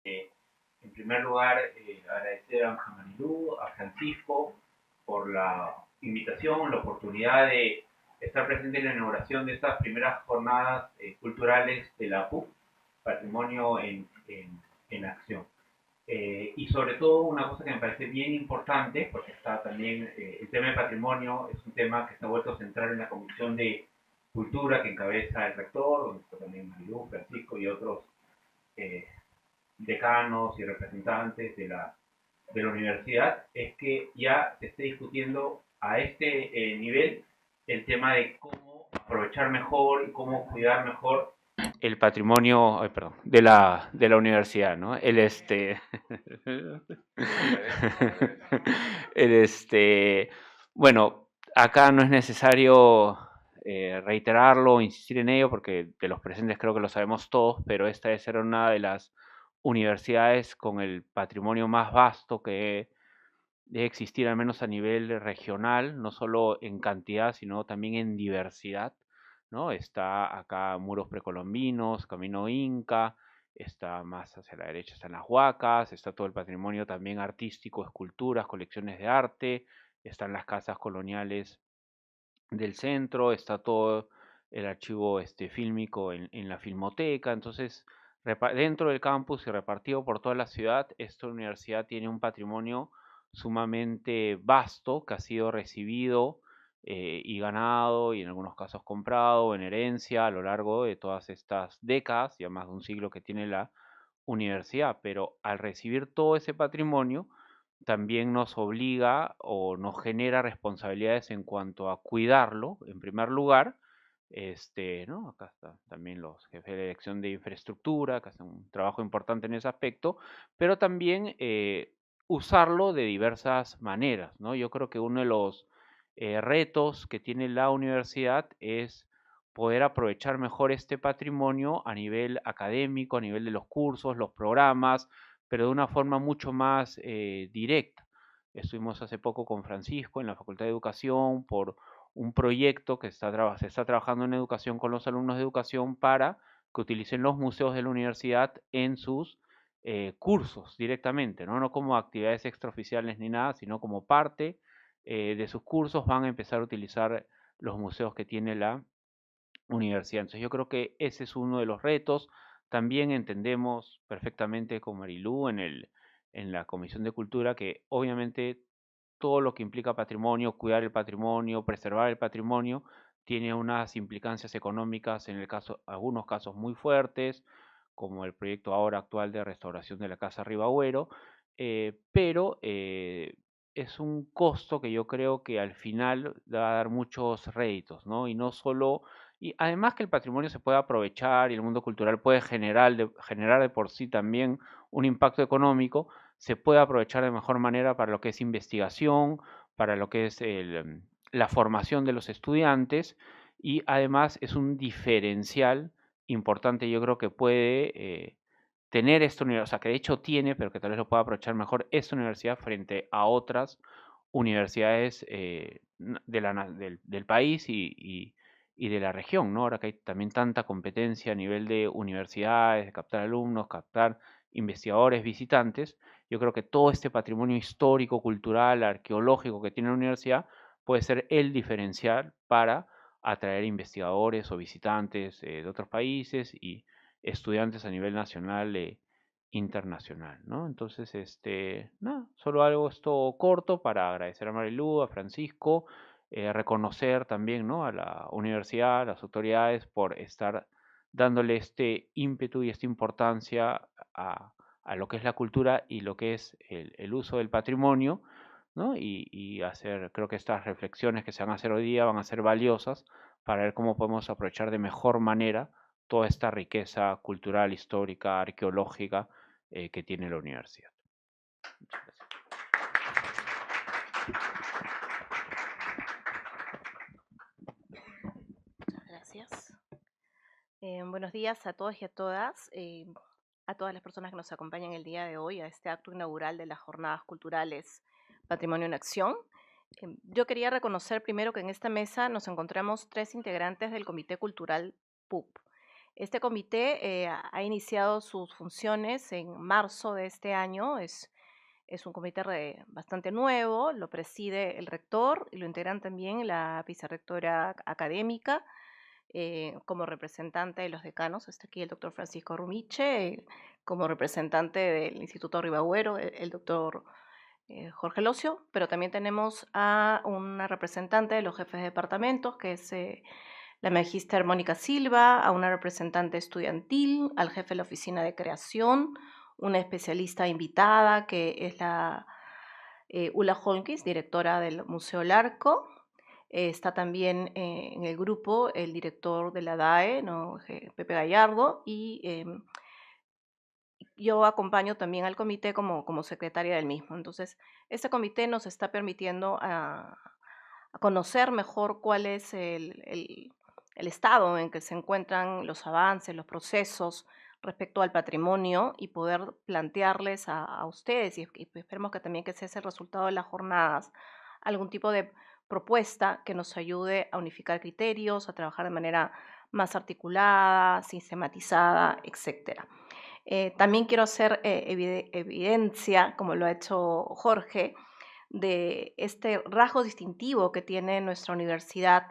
En primer lugar, agradecer a Marilú, a Francisco, por la invitación, la oportunidad de estar presente en la inauguración de estas primeras jornadas culturales de la PUC, Patrimonio en Acción. Y sobre todo una cosa que me parece bien importante, porque está también el tema de patrimonio, es un tema que está vuelto central en la Comisión de Cultura que encabeza el rector, donde está también Marilú, Francisco y otros eh, decanos y representantes de la universidad, es que ya se esté discutiendo a este nivel el tema de cómo aprovechar mejor y cómo cuidar mejor el patrimonio, ay, perdón, de la universidad, ¿no? Bueno, acá no es necesario reiterarlo, insistir en ello, porque de los presentes creo que lo sabemos todos, pero esta debe ser una de las universidades con el patrimonio más vasto que debe existir, al menos a nivel regional, no solo en cantidad, sino también en diversidad, ¿no? Está acá muros precolombinos, camino inca, está más hacia la derecha, están las huacas, está todo el patrimonio también artístico, esculturas, colecciones de arte, están las casas coloniales del centro, está todo el archivo fílmico en la filmoteca, entonces dentro del campus y repartido por toda la ciudad, esta universidad tiene un patrimonio sumamente vasto que ha sido recibido y ganado y en algunos casos comprado en herencia a lo largo de todas estas décadas, ya más de un siglo que tiene la universidad, pero al recibir todo ese patrimonio, también nos obliga o nos genera responsabilidades en cuanto a cuidarlo, en primer lugar, ¿no? Acá están también los jefes de dirección de infraestructura, que hacen un trabajo importante en ese aspecto, pero también usarlo de diversas maneras, ¿no? Yo creo que uno de los retos que tiene la universidad es poder aprovechar mejor este patrimonio a nivel académico, a nivel de los cursos, los programas, pero de una forma mucho más directa. Estuvimos hace poco con Francisco en la Facultad de Educación por un proyecto que se está trabajando en educación con los alumnos de educación para que utilicen los museos de la universidad en sus cursos directamente, ¿no? No como actividades extraoficiales ni nada, sino como parte de sus cursos van a empezar a utilizar los museos que tiene la universidad. Entonces yo creo que ese es uno de los retos. También entendemos perfectamente con Marilú en la Comisión de Cultura que obviamente todo lo que implica patrimonio, cuidar el patrimonio, preservar el patrimonio, tiene unas implicancias económicas en el caso, algunos casos muy fuertes, como el proyecto ahora actual de restauración de la Casa Ribagüero, pero es un costo que yo creo que al final va a dar muchos réditos, ¿no? Y no solo, y además que el patrimonio se puede aprovechar y el mundo cultural puede generar de por sí también un impacto económico, se puede aprovechar de mejor manera para lo que es investigación, para lo que es la formación de los estudiantes y además es un diferencial importante, yo creo que puede tener esta universidad, o sea, que de hecho tiene, pero que tal vez lo pueda aprovechar mejor esta universidad frente a otras universidades del país y de la región, ¿no? Ahora que hay también tanta competencia a nivel de universidades, de captar alumnos, captar investigadores, visitantes, yo creo que todo este patrimonio histórico, cultural, arqueológico que tiene la universidad puede ser el diferencial para atraer investigadores o visitantes de otros países y estudiantes a nivel nacional e internacional, ¿no? Entonces, nada, solo algo esto corto para agradecer a Marilú, a Francisco, reconocer también, ¿no? A la universidad, a las autoridades por estar dándole este ímpetu y esta importancia a lo que es la cultura y lo que es el uso del patrimonio, ¿no? Y hacer, creo que estas reflexiones que se van a hacer hoy día van a ser valiosas para ver cómo podemos aprovechar de mejor manera toda esta riqueza cultural, histórica, arqueológica que tiene la universidad. Muchas Gracias. Buenos días a todos y a todas las personas que nos acompañan el día de hoy a este acto inaugural de las Jornadas Culturales Patrimonio en Acción. Yo quería reconocer primero que en esta mesa nos encontramos 3 integrantes del Comité Cultural PUP. Este comité ha iniciado sus funciones en marzo de este año. Es un comité bastante nuevo, lo preside el rector y lo integran también la vicerrectora académica como representante de los decanos. Está aquí el doctor Francisco Rumiche, como representante del Instituto Ribagüero, el doctor Jorge Locio, pero también tenemos a una representante de los jefes de departamentos, que es la magíster Mónica Silva, a una representante estudiantil, al jefe de la oficina de creación, una especialista invitada, que es la Ula Holmquist, directora del Museo Larco. Está también en el grupo el director de la DAE, ¿no? Pepe Gallardo, y yo acompaño también al comité como secretaria del mismo. Entonces, este comité nos está permitiendo a conocer mejor cuál es el estado en que se encuentran los avances, los procesos respecto al patrimonio y poder plantearles a ustedes, y esperemos que también que sea ese el resultado de las jornadas, algún tipo de propuesta que nos ayude a unificar criterios, a trabajar de manera más articulada, sistematizada, etcétera. También quiero hacer evidencia, como lo ha hecho Jorge, de este rasgo distintivo que tiene nuestra universidad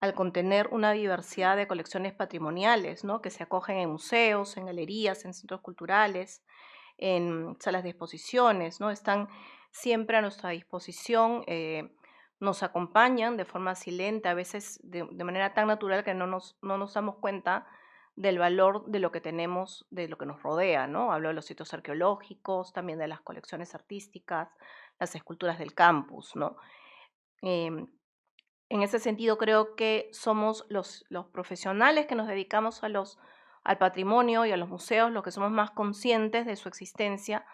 al contener una diversidad de colecciones patrimoniales, ¿no? Que se acogen en museos, en galerías, en centros culturales, en salas de exposiciones, ¿no? Están siempre a nuestra disposición, nos acompañan de forma silente, a veces de manera tan natural que no nos damos cuenta del valor de lo que tenemos, de lo que nos rodea, ¿no? Hablo de los sitios arqueológicos, también de las colecciones artísticas, las esculturas del campus, ¿no? Em, en ese sentido, creo que somos los profesionales que nos dedicamos al patrimonio y a los museos los que somos más conscientes de su existencia,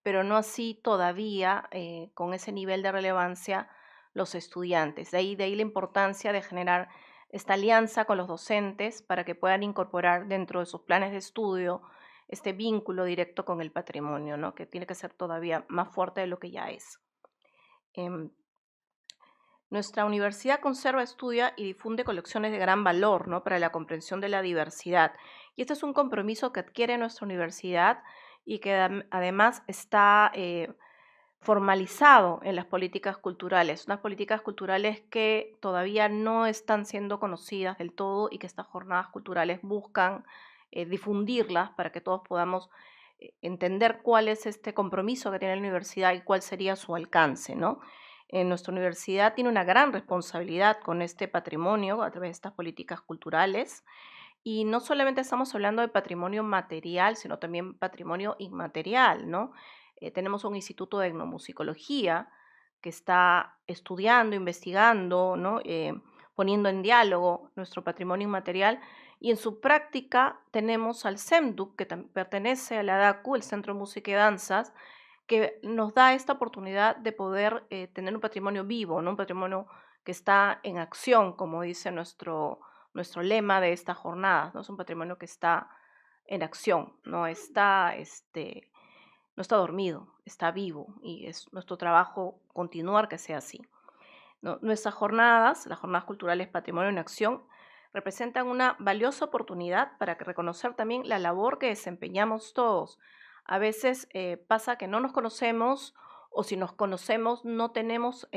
pero no así todavía con ese nivel de relevancia los estudiantes. De ahí la importancia de generar esta alianza con los docentes para que puedan incorporar dentro de sus planes de estudio este vínculo directo con el patrimonio, ¿no? Que tiene que ser todavía más fuerte de lo que ya es. Em, Nuestra universidad conserva, estudia y difunde colecciones de gran valor, ¿no? Para la comprensión de la diversidad. Y este es un compromiso que adquiere nuestra universidad y que además está formalizado en las políticas culturales, unas políticas culturales que todavía no están siendo conocidas del todo y que estas jornadas culturales buscan difundirlas para que todos podamos entender cuál es este compromiso que tiene la universidad y cuál sería su alcance, ¿no? Nuestra universidad tiene una gran responsabilidad con este patrimonio a través de estas políticas culturales y no solamente estamos hablando de patrimonio material, sino también patrimonio inmaterial, ¿no? Tenemos un instituto de etnomusicología que está estudiando, investigando, ¿no? Poniendo en diálogo nuestro patrimonio inmaterial. Y en su práctica tenemos al CEMDUC, que pertenece a la DACU, el Centro de Música y Danzas, que nos da esta oportunidad de poder tener un patrimonio vivo, ¿no? Un patrimonio que está en acción, como dice nuestro lema de esta jornada, ¿no? Es un patrimonio que está en acción, no está dormido, está vivo y es nuestro trabajo continuar que sea así. ¿No? Nuestras jornadas, las jornadas culturales Patrimonio en Acción, representan una valiosa oportunidad para reconocer también la labor que desempeñamos todos. A veces pasa que no nos conocemos o si nos conocemos no tenemos,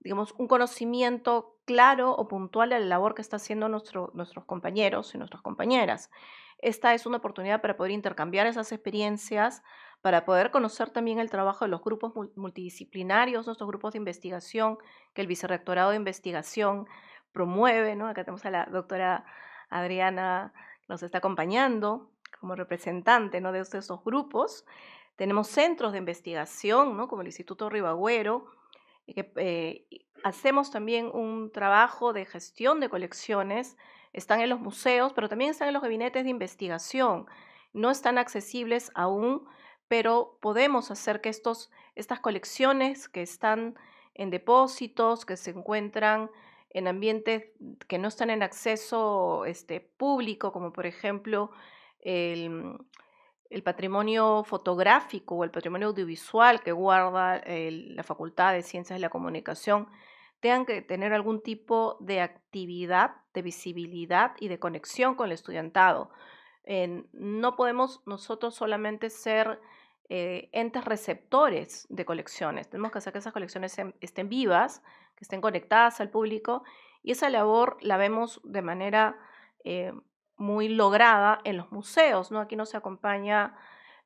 digamos, un conocimiento claro o puntual de la labor que están haciendo nuestros compañeros y nuestras compañeras. Esta es una oportunidad para poder intercambiar esas experiencias, para poder conocer también el trabajo de los grupos multidisciplinarios, nuestros grupos de investigación, que el Vicerrectorado de Investigación promueve, ¿no? Acá tenemos a la doctora Adriana que nos está acompañando como representante, ¿no? De estos grupos. Tenemos centros de investigación, ¿no? Como el Instituto Ribagüero, que hacemos también un trabajo de gestión de colecciones, están en los museos, pero también están en los gabinetes de investigación. No están accesibles aún, pero podemos hacer que estas colecciones que están en depósitos, que se encuentran en ambientes que no están en acceso público, como por ejemplo el, el patrimonio fotográfico o el patrimonio audiovisual que guarda la Facultad de Ciencias de la Comunicación, tengan que tener algún tipo de actividad, de visibilidad y de conexión con el estudiantado. No podemos nosotros solamente ser entes receptores de colecciones. Tenemos que hacer que esas colecciones estén vivas, que estén conectadas al público, y esa labor la vemos de manera eh, muy lograda en los museos, ¿no? Aquí nos acompaña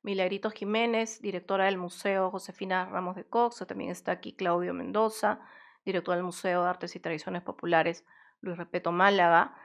Milagritos Jiménez, directora del Museo Josefina Ramos de Cox. También está aquí Claudio Mendoza, director del Museo de Artes y Tradiciones Populares Luis Repeto Málaga,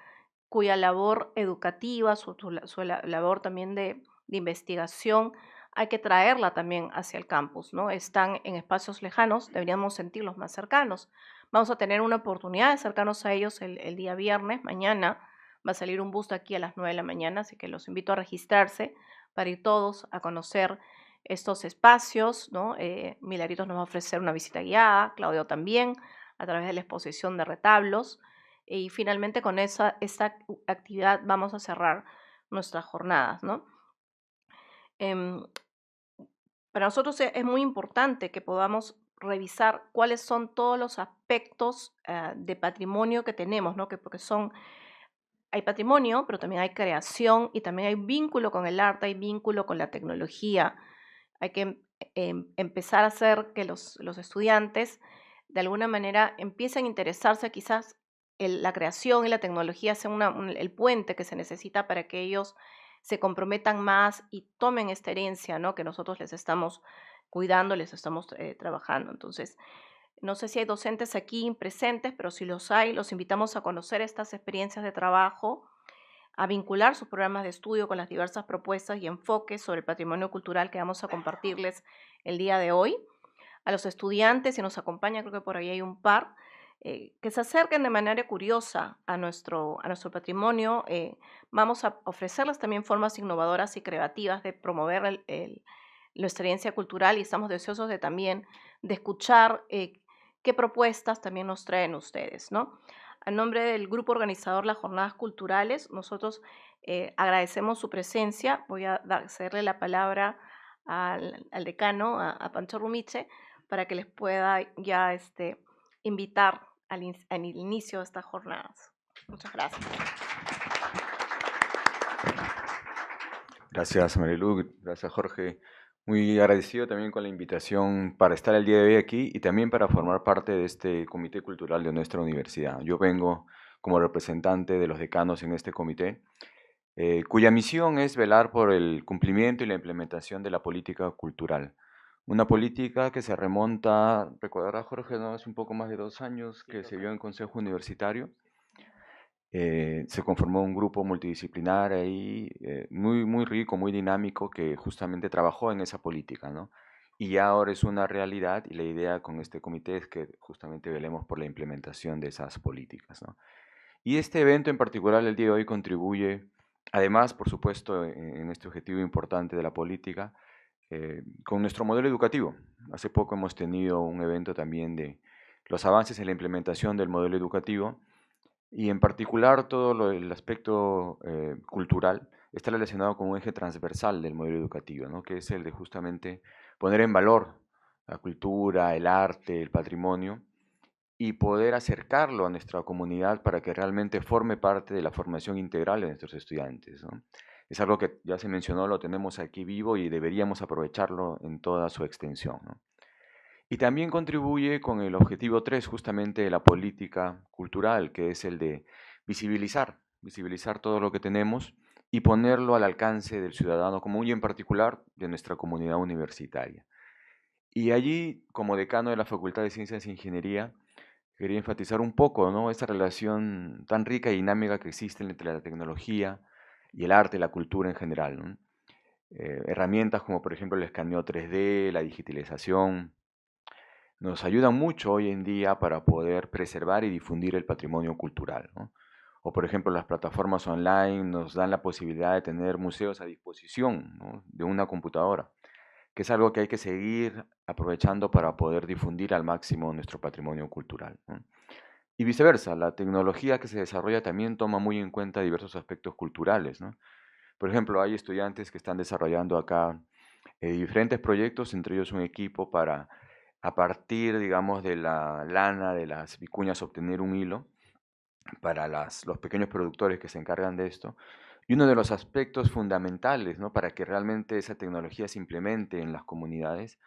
cuya labor educativa, su labor también de investigación, hay que traerla también hacia el campus, ¿no? Están en espacios lejanos, deberíamos sentirlos más cercanos. Vamos a tener una oportunidad de acercarnos a ellos el día viernes, mañana. Va a salir un bus de aquí a las 9 de la mañana, así que los invito a registrarse para ir todos a conocer estos espacios, ¿no? Milagritos nos va a ofrecer una visita guiada, Claudio también, a través de la exposición de retablos. Y finalmente con esta actividad vamos a cerrar nuestras jornadas, ¿no? Em, para nosotros es muy importante que podamos revisar cuáles son todos los aspectos de patrimonio que tenemos, ¿no? Porque hay patrimonio, pero también hay creación y también hay vínculo con el arte, hay vínculo con la tecnología. Hay que empezar a hacer que los estudiantes de alguna manera empiecen a interesarse quizás la creación y la tecnología sea el puente que se necesita para que ellos se comprometan más y tomen esta herencia, ¿no? Que nosotros les estamos cuidando, les estamos trabajando. Entonces, no sé si hay docentes aquí presentes, pero si los hay, los invitamos a conocer estas experiencias de trabajo, a vincular sus programas de estudio con las diversas propuestas y enfoques sobre el patrimonio cultural que vamos a compartirles el día de hoy. A los estudiantes, si nos acompaña, creo que por ahí hay un par, que se acerquen de manera curiosa a nuestro patrimonio. Vamos a ofrecerles también formas innovadoras y creativas de promover nuestra experiencia cultural, y estamos deseosos de también de escuchar qué propuestas también nos traen ustedes, ¿no? A nombre del grupo organizador Las Jornadas Culturales, nosotros agradecemos su presencia. Voy a cederle la palabra al decano, a Pancho Rumiche, para que les pueda ya invitar al inicio de estas jornadas. Muchas gracias. Gracias, Marilu. Gracias, Jorge. Muy agradecido también con la invitación para estar el día de hoy aquí y también para formar parte de este comité cultural de nuestra universidad. Yo vengo como representante de los decanos en este comité, cuya misión es velar por el cumplimiento y la implementación de la política cultural. Una política que se remonta, recordará Jorge, ¿no? Hace un poco más de 2 años que se vio en Consejo Universitario. Se conformó un grupo multidisciplinar ahí, muy, muy rico, muy dinámico, que justamente trabajó en esa política, ¿no? Y ya ahora es una realidad y la idea con este comité es que justamente velemos por la implementación de esas políticas, ¿no? Y este evento en particular, el día de hoy, contribuye, además, por supuesto, en este objetivo importante de la política, con nuestro modelo educativo. Hace poco hemos tenido un evento también de los avances en la implementación del modelo educativo y en particular todo el aspecto cultural está relacionado con un eje transversal del modelo educativo, ¿no? Que es el de justamente poner en valor la cultura, el arte, el patrimonio y poder acercarlo a nuestra comunidad para que realmente forme parte de la formación integral de nuestros estudiantes, ¿no? Es algo que ya se mencionó, lo tenemos aquí vivo y deberíamos aprovecharlo en toda su extensión, ¿no? Y también contribuye con el objetivo 3 justamente de la política cultural, que es el de visibilizar todo lo que tenemos y ponerlo al alcance del ciudadano común y en particular de nuestra comunidad universitaria. Y allí, como decano de la Facultad de Ciencias e Ingeniería, quería enfatizar un poco, ¿no? Esta relación tan rica y dinámica que existe entre la tecnología y el arte, la cultura en general, ¿no? Herramientas como por ejemplo el escaneo 3D, la digitalización, nos ayudan mucho hoy en día para poder preservar y difundir el patrimonio cultural, ¿no? O por ejemplo las plataformas online nos dan la posibilidad de tener museos a disposición, ¿no? De una computadora, que es algo que hay que seguir aprovechando para poder difundir al máximo nuestro patrimonio cultural, ¿no? Y viceversa, la tecnología que se desarrolla también toma muy en cuenta diversos aspectos culturales, ¿no? Por ejemplo, hay estudiantes que están desarrollando acá diferentes proyectos, entre ellos un equipo para a partir, digamos, de la lana de las vicuñas obtener un hilo para los pequeños productores que se encargan de esto. Y uno de los aspectos fundamentales, ¿no?, para que realmente esa tecnología se implemente en las comunidades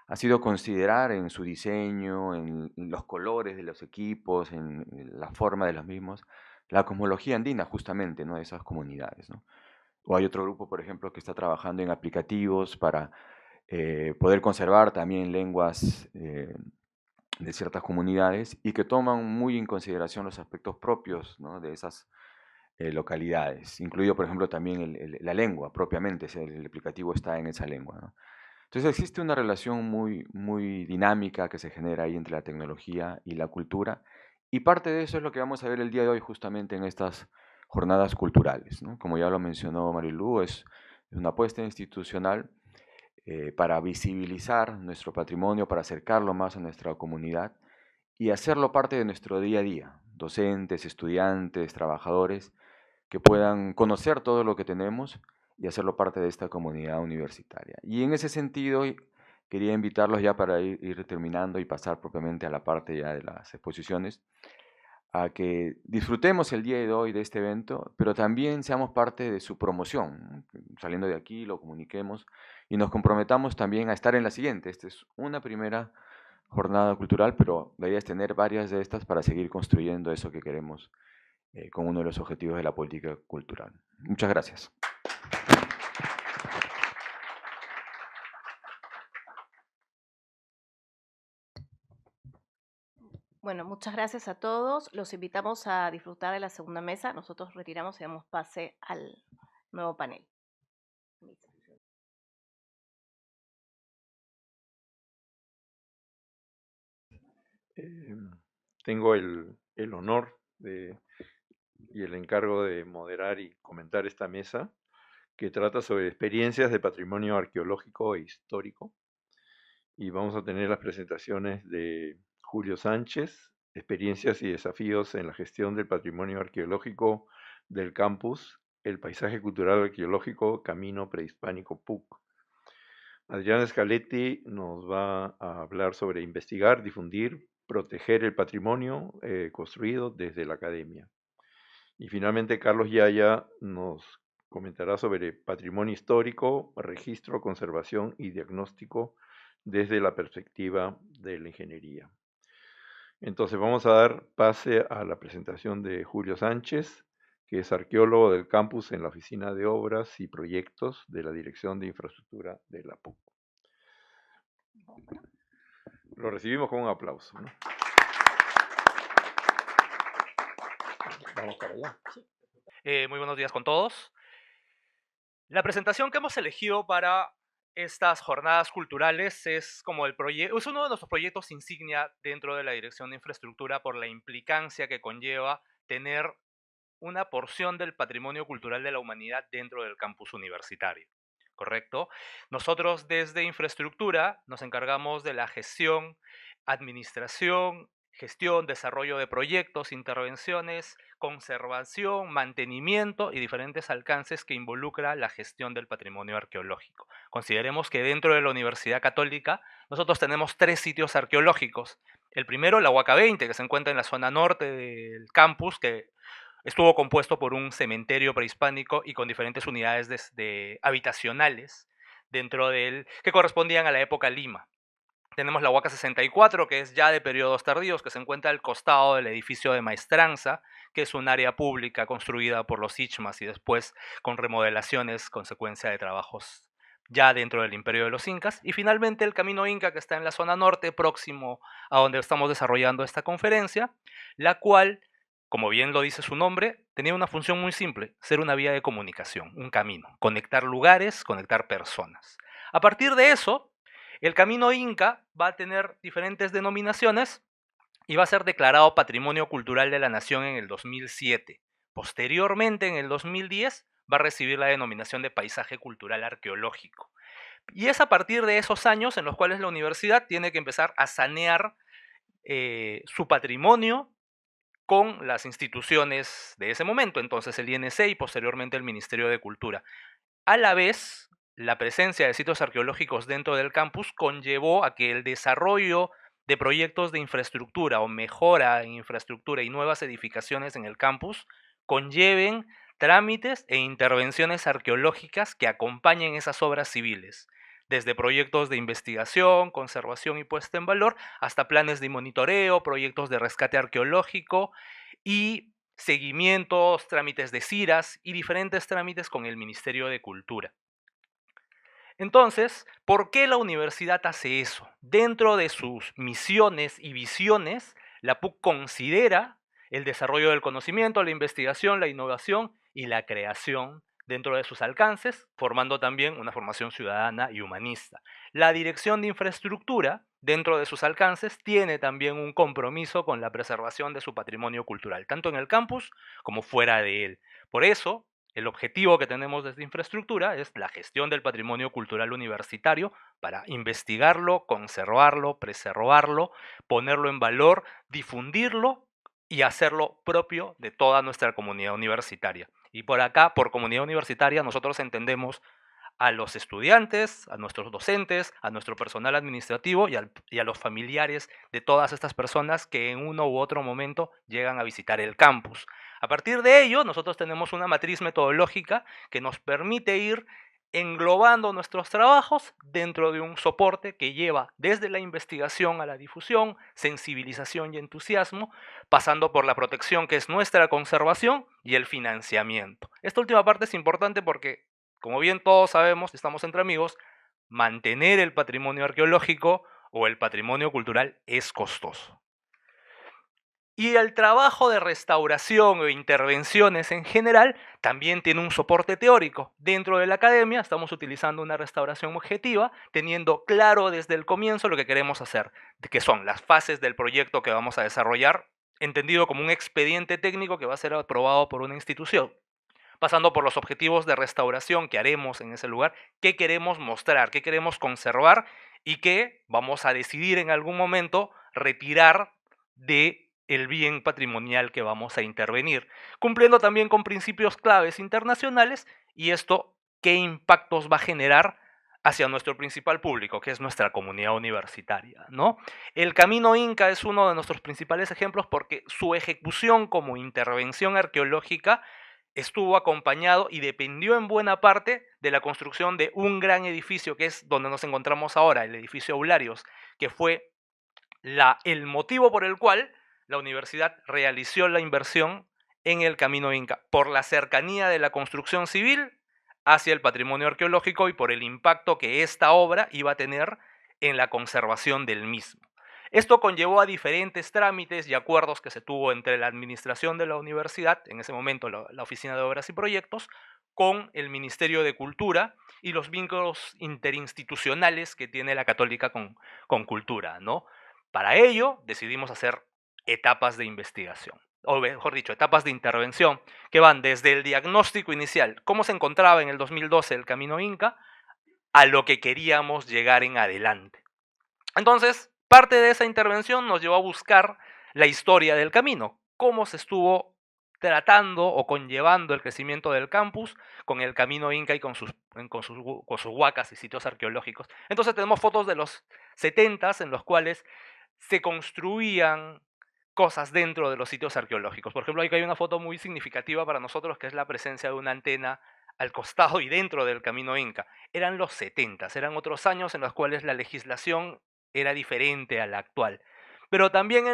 ha sido considerar en su diseño, en los colores de los equipos, en la forma de los mismos, la cosmología andina justamente, ¿no?, de esas comunidades, ¿no? O hay otro grupo, por ejemplo, que está trabajando en aplicativos para poder conservar también lenguas de ciertas comunidades y que toman muy en consideración los aspectos propios, ¿no?, de esas localidades, incluido, por ejemplo, también la lengua propiamente, el aplicativo está en esa lengua, ¿no? Entonces existe una relación muy, muy dinámica que se genera ahí entre la tecnología y la cultura, y parte de eso es lo que vamos a ver el día de hoy justamente en estas jornadas culturales, ¿no? Como ya lo mencionó Marilú, es una apuesta institucional para visibilizar nuestro patrimonio, para acercarlo más a nuestra comunidad y hacerlo parte de nuestro día a día, docentes, estudiantes, trabajadores, que puedan conocer todo lo que tenemos y hacerlo parte de esta comunidad universitaria. Y en ese sentido, quería invitarlos ya para ir terminando y pasar propiamente a la parte ya de las exposiciones, a que disfrutemos el día de hoy de este evento, pero también seamos parte de su promoción, ¿no? Saliendo de aquí lo comuniquemos y nos comprometamos también a estar en la siguiente. Esta es una primera jornada cultural, pero la idea es tener varias de estas para seguir construyendo eso que queremos con uno de los objetivos de la política cultural. Muchas gracias. Bueno, muchas gracias a todos. Los invitamos a disfrutar de la segunda mesa. Nosotros retiramos y damos pase al nuevo panel. Tengo el honor y el encargo de moderar y comentar esta mesa que trata sobre experiencias de patrimonio arqueológico e histórico. Y vamos a tener las presentaciones de Julio Sánchez, experiencias y desafíos en la gestión del patrimonio arqueológico del campus, el paisaje cultural arqueológico, Camino Prehispánico PUC. Adriana Scaletti nos va a hablar sobre investigar, difundir, proteger el patrimonio construido desde la academia. Y finalmente Carlos Yaya nos comentará sobre patrimonio histórico, registro, conservación y diagnóstico desde la perspectiva de la ingeniería. Entonces vamos a dar pase a la presentación de Julio Sánchez, que es arqueólogo del campus en la Oficina de Obras y Proyectos de la Dirección de Infraestructura de la PUC. Lo recibimos con un aplauso, ¿no? Vamos para allá. Muy buenos días con todos. La presentación que hemos elegido para estas jornadas culturales es como es uno de nuestros proyectos insignia dentro de la Dirección de Infraestructura por la implicancia que conlleva tener una porción del patrimonio cultural de la humanidad dentro del campus universitario. ¿Correcto? Nosotros desde Infraestructura nos encargamos de la gestión, administración, desarrollo de proyectos, intervenciones, conservación, mantenimiento y diferentes alcances que involucra la gestión del patrimonio arqueológico. Consideremos que dentro de la Universidad Católica nosotros tenemos 3 sitios arqueológicos. El primero, la Huaca 20, que se encuentra en la zona norte del campus, que estuvo compuesto por un cementerio prehispánico y con diferentes unidades habitacionales dentro de él que correspondían a la época Lima. Tenemos la Huaca 64, que es ya de periodos tardíos, que se encuentra al costado del edificio de Maestranza, que es un área pública construida por los Ichmas y después con remodelaciones, consecuencia de trabajos ya dentro del imperio de los Incas. Y finalmente el Camino Inca, que está en la zona norte, próximo a donde estamos desarrollando esta conferencia, la cual, como bien lo dice su nombre, tenía una función muy simple: ser una vía de comunicación, un camino, conectar lugares, conectar personas. A partir de eso, el Camino Inca va a tener diferentes denominaciones y va a ser declarado Patrimonio Cultural de la Nación en el 2007. Posteriormente, en el 2010, va a recibir la denominación de Paisaje Cultural Arqueológico. Y es a partir de esos años en los cuales la universidad tiene que empezar a sanear su patrimonio con las instituciones de ese momento, entonces el INC y posteriormente el Ministerio de Cultura. A la vez, la presencia de sitios arqueológicos dentro del campus conllevó a que el desarrollo de proyectos de infraestructura o mejora en infraestructura y nuevas edificaciones en el campus conlleven trámites e intervenciones arqueológicas que acompañen esas obras civiles, desde proyectos de investigación, conservación y puesta en valor, hasta planes de monitoreo, proyectos de rescate arqueológico y seguimientos, trámites de CIRAS y diferentes trámites con el Ministerio de Cultura. Entonces, ¿por qué la universidad hace eso? Dentro de sus misiones y visiones, la PUC considera el desarrollo del conocimiento, la investigación, la innovación y la creación dentro de sus alcances, formando también una formación ciudadana y humanista. La Dirección de Infraestructura, dentro de sus alcances, tiene también un compromiso con la preservación de su patrimonio cultural, tanto en el campus como fuera de él. Por eso, el objetivo que tenemos desde infraestructura es la gestión del patrimonio cultural universitario para investigarlo, conservarlo, preservarlo, ponerlo en valor, difundirlo y hacerlo propio de toda nuestra comunidad universitaria. Y por acá, por comunidad universitaria, nosotros entendemos a los estudiantes, a nuestros docentes, a nuestro personal administrativo y a los familiares de todas estas personas que en uno u otro momento llegan a visitar el campus. A partir de ello, nosotros tenemos una matriz metodológica que nos permite ir englobando nuestros trabajos dentro de un soporte que lleva desde la investigación a la difusión, sensibilización y entusiasmo, pasando por la protección, que es nuestra conservación, y el financiamiento. Esta última parte es importante porque, como bien todos sabemos, estamos entre amigos, mantener el patrimonio arqueológico o el patrimonio cultural es costoso. Y el trabajo de restauración o intervenciones en general también tiene un soporte teórico. Dentro de la academia estamos utilizando una restauración objetiva, teniendo claro desde el comienzo lo que queremos hacer, que son las fases del proyecto que vamos a desarrollar, entendido como un expediente técnico que va a ser aprobado por una institución, pasando por los objetivos de restauración que haremos en ese lugar, qué queremos mostrar, qué queremos conservar y qué vamos a decidir en algún momento retirar de el bien patrimonial que vamos a intervenir, cumpliendo también con principios claves internacionales, y esto qué impactos va a generar hacia nuestro principal público, que es nuestra comunidad universitaria, ¿no? El Camino Inca es uno de nuestros principales ejemplos porque su ejecución como intervención arqueológica estuvo acompañado y dependió en buena parte de la construcción de un gran edificio que es donde nos encontramos ahora, el edificio Aularios, que fue el motivo por el cual la universidad realizó la inversión en el Camino Inca, por la cercanía de la construcción civil hacia el patrimonio arqueológico y por el impacto que esta obra iba a tener en la conservación del mismo. Esto conllevó a diferentes trámites y acuerdos que se tuvo entre la administración de la universidad, en ese momento la Oficina de Obras y Proyectos, con el Ministerio de Cultura y los vínculos interinstitucionales que tiene la Católica con Cultura, ¿no? Para ello decidimos hacer etapas de investigación, o mejor dicho, etapas de intervención, que van desde el diagnóstico inicial, cómo se encontraba en el 2012 el Camino Inca, a lo que queríamos llegar en adelante. Entonces, parte de esa intervención nos llevó a buscar la historia del camino, cómo se estuvo tratando o conllevando el crecimiento del campus con el Camino Inca y con sus huacas y sitios arqueológicos. Entonces tenemos fotos de los 70s en los cuales se construían cosas dentro de los sitios arqueológicos. Por ejemplo, hay una foto muy significativa para nosotros que es la presencia de una antena al costado y dentro del Camino Inca. Eran los 70s, eran otros años en los cuales la legislación era diferente a la actual. Pero también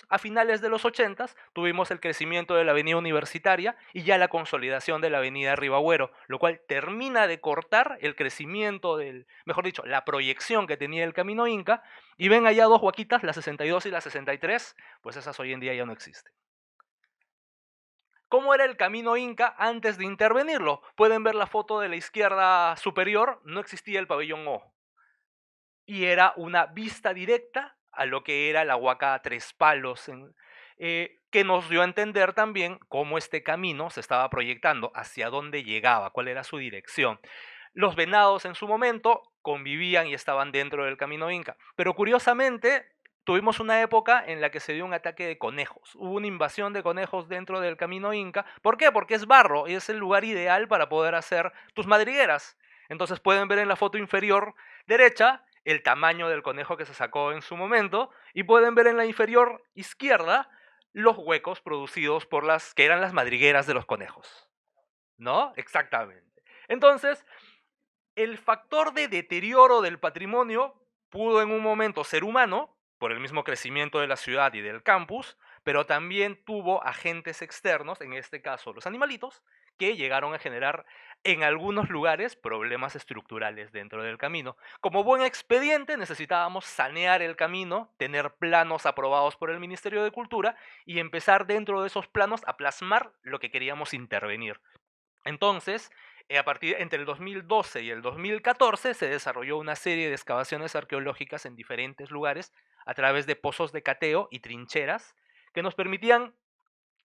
a finales de los 80s tuvimos el crecimiento de la avenida Universitaria y ya la consolidación de la avenida Ribagüero, lo cual termina de cortar el crecimiento mejor dicho, la proyección que tenía el Camino Inca, y ven allá dos huaquitas, la 62 y la 63, pues esas hoy en día ya no existen. ¿Cómo era el Camino Inca antes de intervenirlo? Pueden ver la foto de la izquierda superior, no existía el pabellón O. Y era una vista directa a lo que era la Huaca Tres Palos, que nos dio a entender también cómo este camino se estaba proyectando, hacia dónde llegaba, cuál era su dirección. Los venados en su momento convivían y estaban dentro del Camino Inca, pero curiosamente tuvimos una época en la que se dio un ataque de conejos. Hubo una invasión de conejos dentro del Camino Inca. ¿Por qué? Porque es barro y es el lugar ideal para poder hacer tus madrigueras. Entonces pueden ver en la foto inferior derecha el tamaño del conejo que se sacó en su momento y pueden ver en la inferior izquierda los huecos producidos por que eran las madrigueras de los conejos, ¿no? Exactamente. Entonces, el factor de deterioro del patrimonio pudo en un momento ser humano, por el mismo crecimiento de la ciudad y del campus, pero también tuvo agentes externos, en este caso los animalitos, que llegaron a generar en algunos lugares problemas estructurales dentro del camino. Como buen expediente necesitábamos sanear el camino, tener planos aprobados por el Ministerio de Cultura y empezar dentro de esos planos a plasmar lo que queríamos intervenir. Entonces, entre el 2012 y el 2014 se desarrolló una serie de excavaciones arqueológicas en diferentes lugares a través de pozos de cateo y trincheras que nos permitían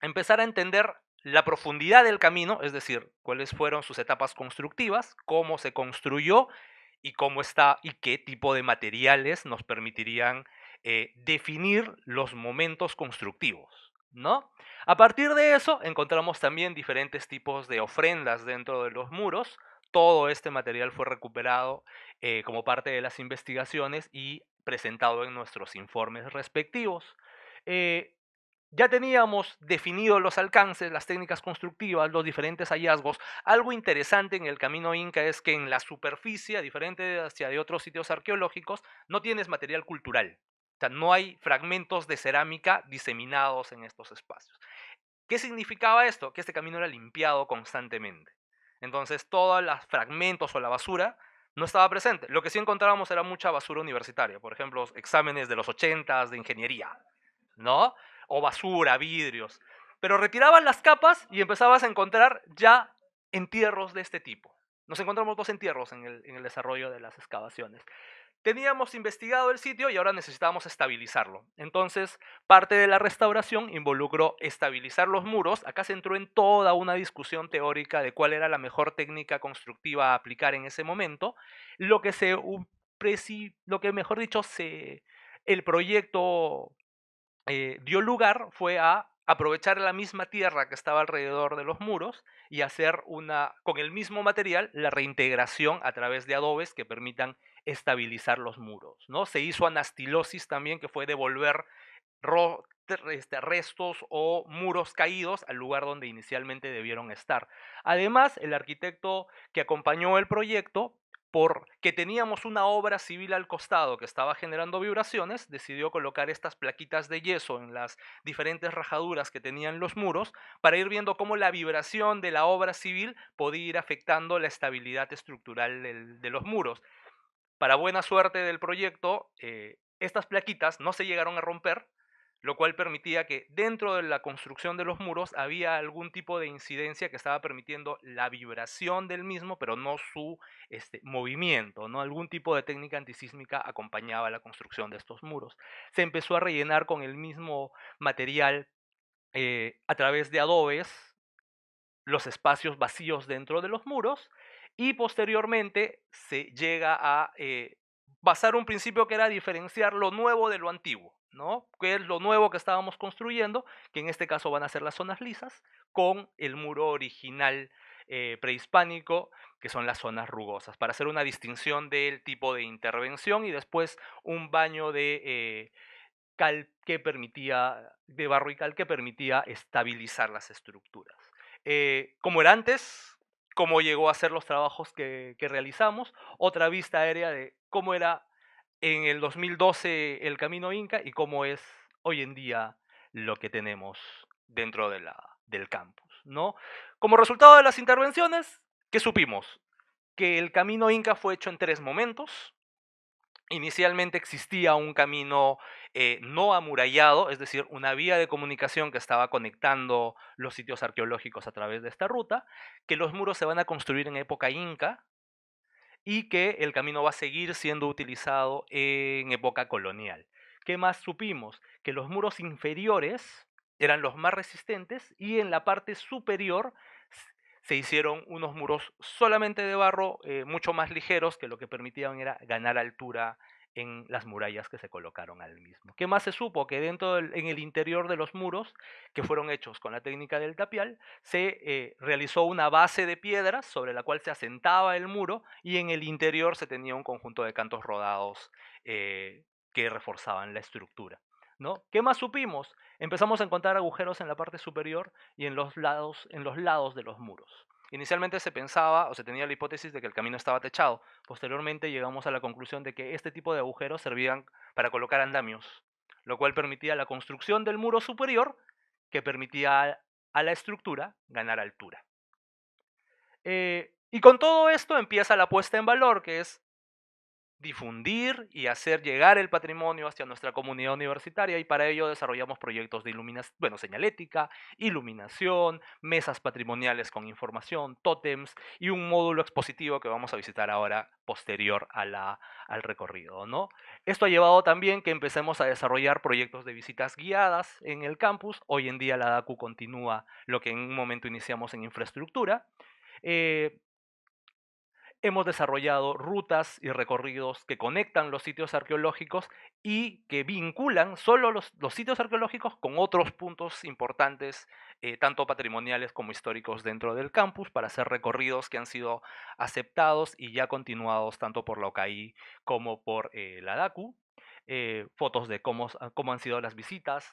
empezar a entender la profundidad del camino, es decir, cuáles fueron sus etapas constructivas, cómo se construyó y cómo está y qué tipo de materiales nos permitirían definir los momentos constructivos, ¿no? A partir de eso encontramos también diferentes tipos de ofrendas dentro de los muros. Todo este material fue recuperado como parte de las investigaciones y presentado en nuestros informes respectivos. Eh, ya teníamos definidos los alcances, las técnicas constructivas, los diferentes hallazgos. Algo interesante en el camino Inca es que en la superficie, a diferente de otros sitios arqueológicos, no tienes material cultural. O sea, no hay fragmentos de cerámica diseminados en estos espacios. ¿Qué significaba esto? Que este camino era limpiado constantemente. Entonces, todos los fragmentos o la basura no estaba presente. Lo que sí encontrábamos era mucha basura universitaria. Por ejemplo, exámenes de los 80s de ingeniería, ¿no? O basura, vidrios. Pero retirabas las capas y empezabas a encontrar ya entierros de este tipo. Nos encontramos 2 entierros en el desarrollo de las excavaciones. Teníamos investigado el sitio y ahora necesitábamos estabilizarlo. Entonces, parte de la restauración involucró estabilizar los muros. Acá se entró en toda una discusión teórica de cuál era la mejor técnica constructiva a aplicar en ese momento. Lo que mejor dicho, el proyecto dio lugar fue a aprovechar la misma tierra que estaba alrededor de los muros y hacer con el mismo material la reintegración a través de adobes que permitan estabilizar los muros, ¿no? Se hizo anastilosis también, que fue devolver restos o muros caídos al lugar donde inicialmente debieron estar. Además, el arquitecto que acompañó el proyecto, porque teníamos una obra civil al costado que estaba generando vibraciones, decidió colocar estas plaquitas de yeso en las diferentes rajaduras que tenían los muros para ir viendo cómo la vibración de la obra civil podía ir afectando la estabilidad estructural de los muros. Para buena suerte del proyecto, estas plaquitas no se llegaron a romper, lo cual permitía que dentro de la construcción de los muros había algún tipo de incidencia que estaba permitiendo la vibración del mismo, pero no su movimiento, ¿no? Algún tipo de técnica antisísmica acompañaba la construcción de estos muros. Se empezó a rellenar con el mismo material a través de adobes los espacios vacíos dentro de los muros y posteriormente se llega a basar un principio que era diferenciar lo nuevo de lo antiguo, ¿no? Que es lo nuevo que estábamos construyendo, que en este caso van a ser las zonas lisas, con el muro original prehispánico, que son las zonas rugosas, para hacer una distinción del tipo de intervención y después un baño de cal que permitía, de barro y cal que permitía estabilizar las estructuras. Como era antes, cómo llegó a ser los trabajos que realizamos, otra vista aérea de cómo era en el 2012 el camino Inca y cómo es hoy en día lo que tenemos dentro del campus, ¿no? Como resultado de las intervenciones, ¿qué supimos? Que el camino Inca fue hecho en 3 momentos. Inicialmente existía un camino no amurallado, es decir, una vía de comunicación que estaba conectando los sitios arqueológicos a través de esta ruta, que los muros se van a construir en época inca y que el camino va a seguir siendo utilizado en época colonial. ¿Qué más supimos? Que los muros inferiores eran los más resistentes y en la parte superior se hicieron unos muros solamente de barro mucho más ligeros que lo que permitían era ganar altura en las murallas que se colocaron al mismo. ¿Qué más se supo? Que en el interior de los muros, que fueron hechos con la técnica del tapial, se realizó una base de piedras sobre la cual se asentaba el muro y en el interior se tenía un conjunto de cantos rodados que reforzaban la estructura, ¿no? ¿Qué más supimos? Empezamos a encontrar agujeros en la parte superior y en los lados de los muros. Inicialmente se pensaba o se tenía la hipótesis de que el camino estaba techado. Posteriormente llegamos a la conclusión de que este tipo de agujeros servían para colocar andamios, lo cual permitía la construcción del muro superior que permitía a la estructura ganar altura. Y con todo esto empieza la puesta en valor, que es difundir y hacer llegar el patrimonio hacia nuestra comunidad universitaria, y para ello desarrollamos proyectos de iluminación, señalética, iluminación, mesas patrimoniales con información, tótems y un módulo expositivo que vamos a visitar ahora posterior al recorrido, ¿no? Esto ha llevado también que empecemos a desarrollar proyectos de visitas guiadas en el campus. Hoy en día la DACU continúa lo que en un momento iniciamos en infraestructura. Hemos desarrollado rutas y recorridos que conectan los sitios arqueológicos y que vinculan solo los sitios arqueológicos con otros puntos importantes, tanto patrimoniales como históricos dentro del campus, para hacer recorridos que han sido aceptados y ya continuados tanto por la OCAI como por la DACU. Fotos de cómo han sido las visitas.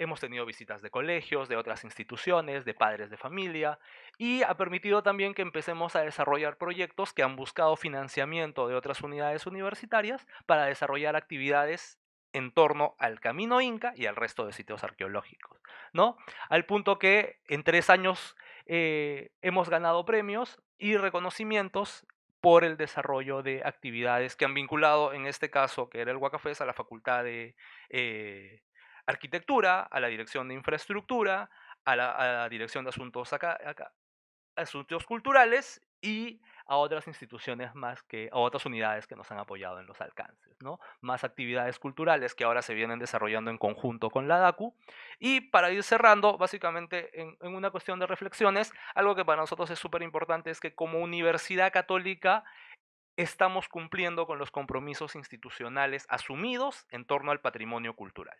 Hemos tenido visitas de colegios, de otras instituciones, de padres de familia, y ha permitido también que empecemos a desarrollar proyectos que han buscado financiamiento de otras unidades universitarias para desarrollar actividades en torno al Camino Inca y al resto de sitios arqueológicos, ¿no? Al punto que en 3 años hemos ganado premios y reconocimientos por el desarrollo de actividades que han vinculado, en este caso, que era el Huacafés, a la Facultad de Arquitectura, a la Dirección de Infraestructura, a la Dirección de Asuntos Culturales y a otras instituciones más a otras unidades que nos han apoyado en los alcances, ¿no? Más actividades culturales que ahora se vienen desarrollando en conjunto con la DACU. Y para ir cerrando, básicamente en una cuestión de reflexiones, algo que para nosotros es súper importante es que como universidad católica estamos cumpliendo con los compromisos institucionales asumidos en torno al patrimonio cultural,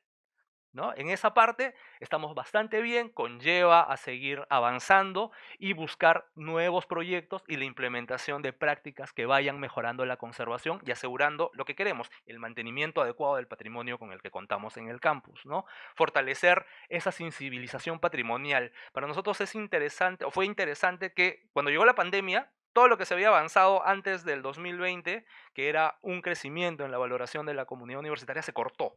¿no? En esa parte estamos bastante bien, conlleva a seguir avanzando y buscar nuevos proyectos y la implementación de prácticas que vayan mejorando la conservación y asegurando lo que queremos, el mantenimiento adecuado del patrimonio con el que contamos en el campus, ¿no? Fortalecer esa sensibilización patrimonial. Para nosotros es interesante, o fue interesante, que cuando llegó la pandemia, todo lo que se había avanzado antes del 2020, que era un crecimiento en la valoración de la comunidad universitaria, se cortó.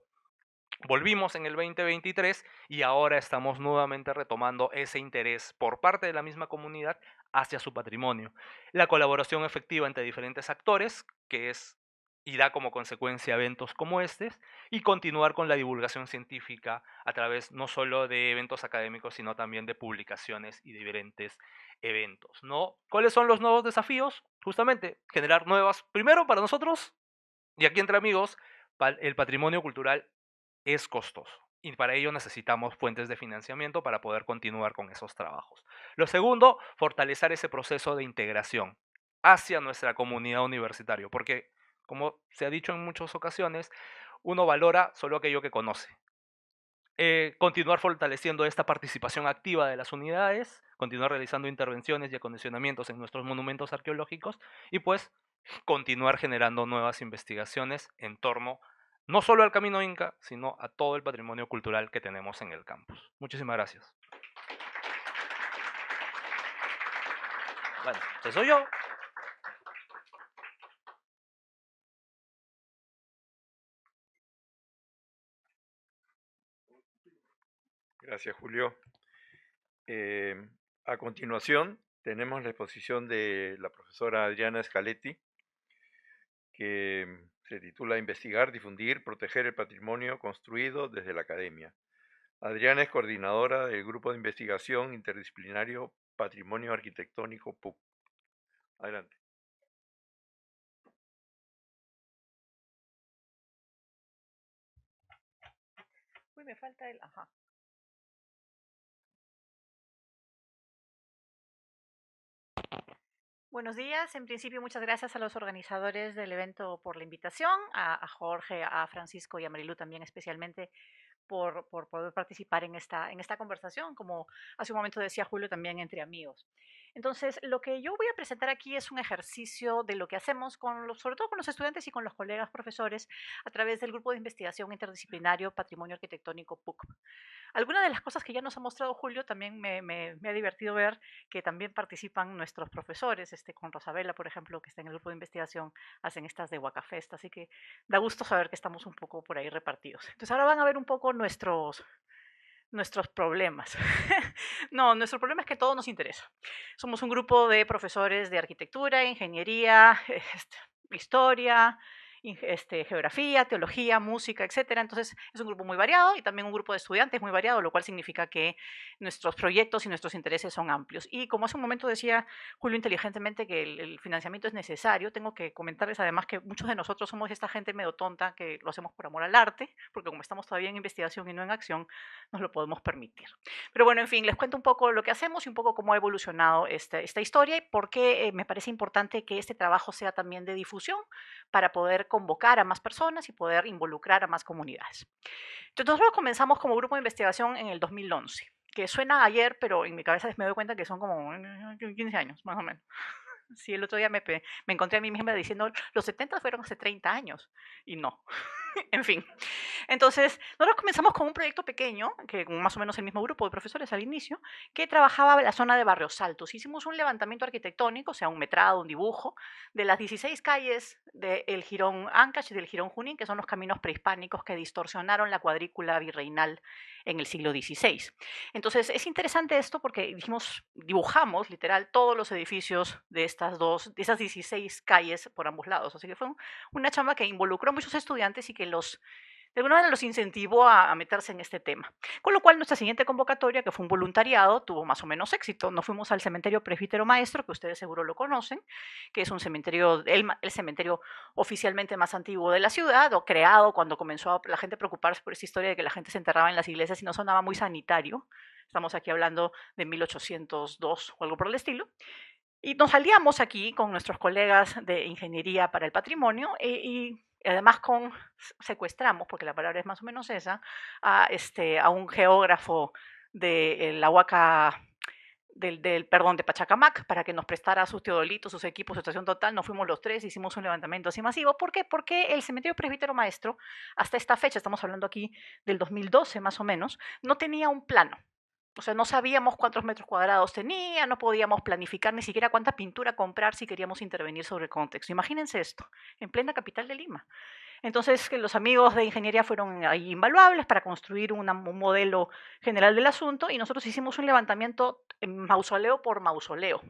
Volvimos en el 2023 y ahora estamos nuevamente retomando ese interés por parte de la misma comunidad hacia su patrimonio. La colaboración efectiva entre diferentes actores, que es y da como consecuencia eventos como estos, y continuar con la divulgación científica a través no solo de eventos académicos, sino también de publicaciones y diferentes eventos, ¿no? ¿Cuáles son los nuevos desafíos? Justamente generar nuevas, primero para nosotros, y aquí entre amigos, el patrimonio cultural es costoso y para ello necesitamos fuentes de financiamiento para poder continuar con esos trabajos. Lo segundo, fortalecer ese proceso de integración hacia nuestra comunidad universitaria, porque como se ha dicho en muchas ocasiones, uno valora solo aquello que conoce. Continuar fortaleciendo esta participación activa de las unidades, continuar realizando intervenciones y acondicionamientos en nuestros monumentos arqueológicos y pues continuar generando nuevas investigaciones en torno no solo al Camino Inca, sino a todo el patrimonio cultural que tenemos en el campus. Muchísimas gracias. Bueno, eso soy yo. Gracias, Julio. A continuación, tenemos la exposición de la profesora Adriana Scaletti, que se titula Investigar, difundir, proteger el patrimonio construido desde la academia. Adriana es coordinadora del Grupo de Investigación Interdisciplinario Patrimonio Arquitectónico PUC. Adelante. Uy, me falta el... Ajá. Buenos días. En principio, muchas gracias a los organizadores del evento por la invitación, a Jorge, a Francisco y a Marilu también especialmente por poder participar en esta conversación, como hace un momento decía Julio, también entre amigos. Entonces, lo que yo voy a presentar aquí es un ejercicio de lo que hacemos sobre todo con los estudiantes y con los colegas profesores a través del Grupo de Investigación Interdisciplinario Patrimonio Arquitectónico PUC. Algunas de las cosas que ya nos ha mostrado Julio también me ha divertido ver que también participan nuestros profesores, con Rosabela, por ejemplo, que está en el grupo de investigación, hacen estas de Wakafest, así que da gusto saber que estamos un poco por ahí repartidos. Entonces ahora van a ver un poco nuestros problemas. No, nuestro problema es que todo nos interesa. Somos un grupo de profesores de arquitectura, ingeniería, historia, geografía, teología, música, etcétera. Entonces es un grupo muy variado y también un grupo de estudiantes muy variado, lo cual significa que nuestros proyectos y nuestros intereses son amplios. Y como hace un momento decía Julio inteligentemente que el financiamiento es necesario, tengo que comentarles además que muchos de nosotros somos esta gente medio tonta que lo hacemos por amor al arte, porque como estamos todavía en investigación y no en acción, nos lo podemos permitir. Pero bueno, en fin, les cuento un poco lo que hacemos y un poco cómo ha evolucionado esta historia y por qué me parece importante que este trabajo sea también de difusión para poder convocar a más personas y poder involucrar a más comunidades. Entonces nosotros comenzamos como grupo de investigación en el 2011, que suena ayer, pero en mi cabeza me doy cuenta que son como 15 años, más o menos. Sí, el otro día me encontré a mí misma diciendo, los 70 fueron hace 30 años, y no. En fin, entonces nosotros comenzamos con un proyecto pequeño, que con más o menos el mismo grupo de profesores al inicio, que trabajaba en la zona de Barrios Altos. Hicimos un levantamiento arquitectónico, o sea, un metrado, un dibujo, de las 16 calles del Jirón Ancash y del Jirón Junín, que son los caminos prehispánicos que distorsionaron la cuadrícula virreinal en el siglo XVI. Entonces es interesante esto porque dibujamos literal todos los edificios de esas 16 calles por ambos lados. Así que fue una chamba que involucró a muchos estudiantes y que de alguna manera los incentivó a meterse en este tema. Con lo cual nuestra siguiente convocatoria, que fue un voluntariado, tuvo más o menos éxito. Nos fuimos al cementerio Presbítero Maestro, que ustedes seguro lo conocen, que es un cementerio, el cementerio oficialmente más antiguo de la ciudad, o creado cuando comenzó la gente a preocuparse por esta historia de que la gente se enterraba en las iglesias y no sonaba muy sanitario. Estamos aquí hablando de 1802 o algo por el estilo. Y nos aliamos aquí con nuestros colegas de Ingeniería para el Patrimonio y además secuestramos, porque la palabra es más o menos esa, a un geógrafo de la Huaca, de Pachacamac, para que nos prestara sus teodolitos, sus equipos, su estación total. Nos fuimos los tres, hicimos un levantamiento así masivo. ¿Por qué? Porque el cementerio Presbítero Maestro, hasta esta fecha, estamos hablando aquí del 2012 más o menos, no tenía un plano. O sea, no sabíamos cuántos metros cuadrados tenía, no podíamos planificar ni siquiera cuánta pintura comprar si queríamos intervenir sobre el contexto. Imagínense esto, en plena capital de Lima. Entonces, que los amigos de ingeniería fueron ahí invaluables para construir un modelo general del asunto y nosotros hicimos un levantamiento mausoleo por mausoleo,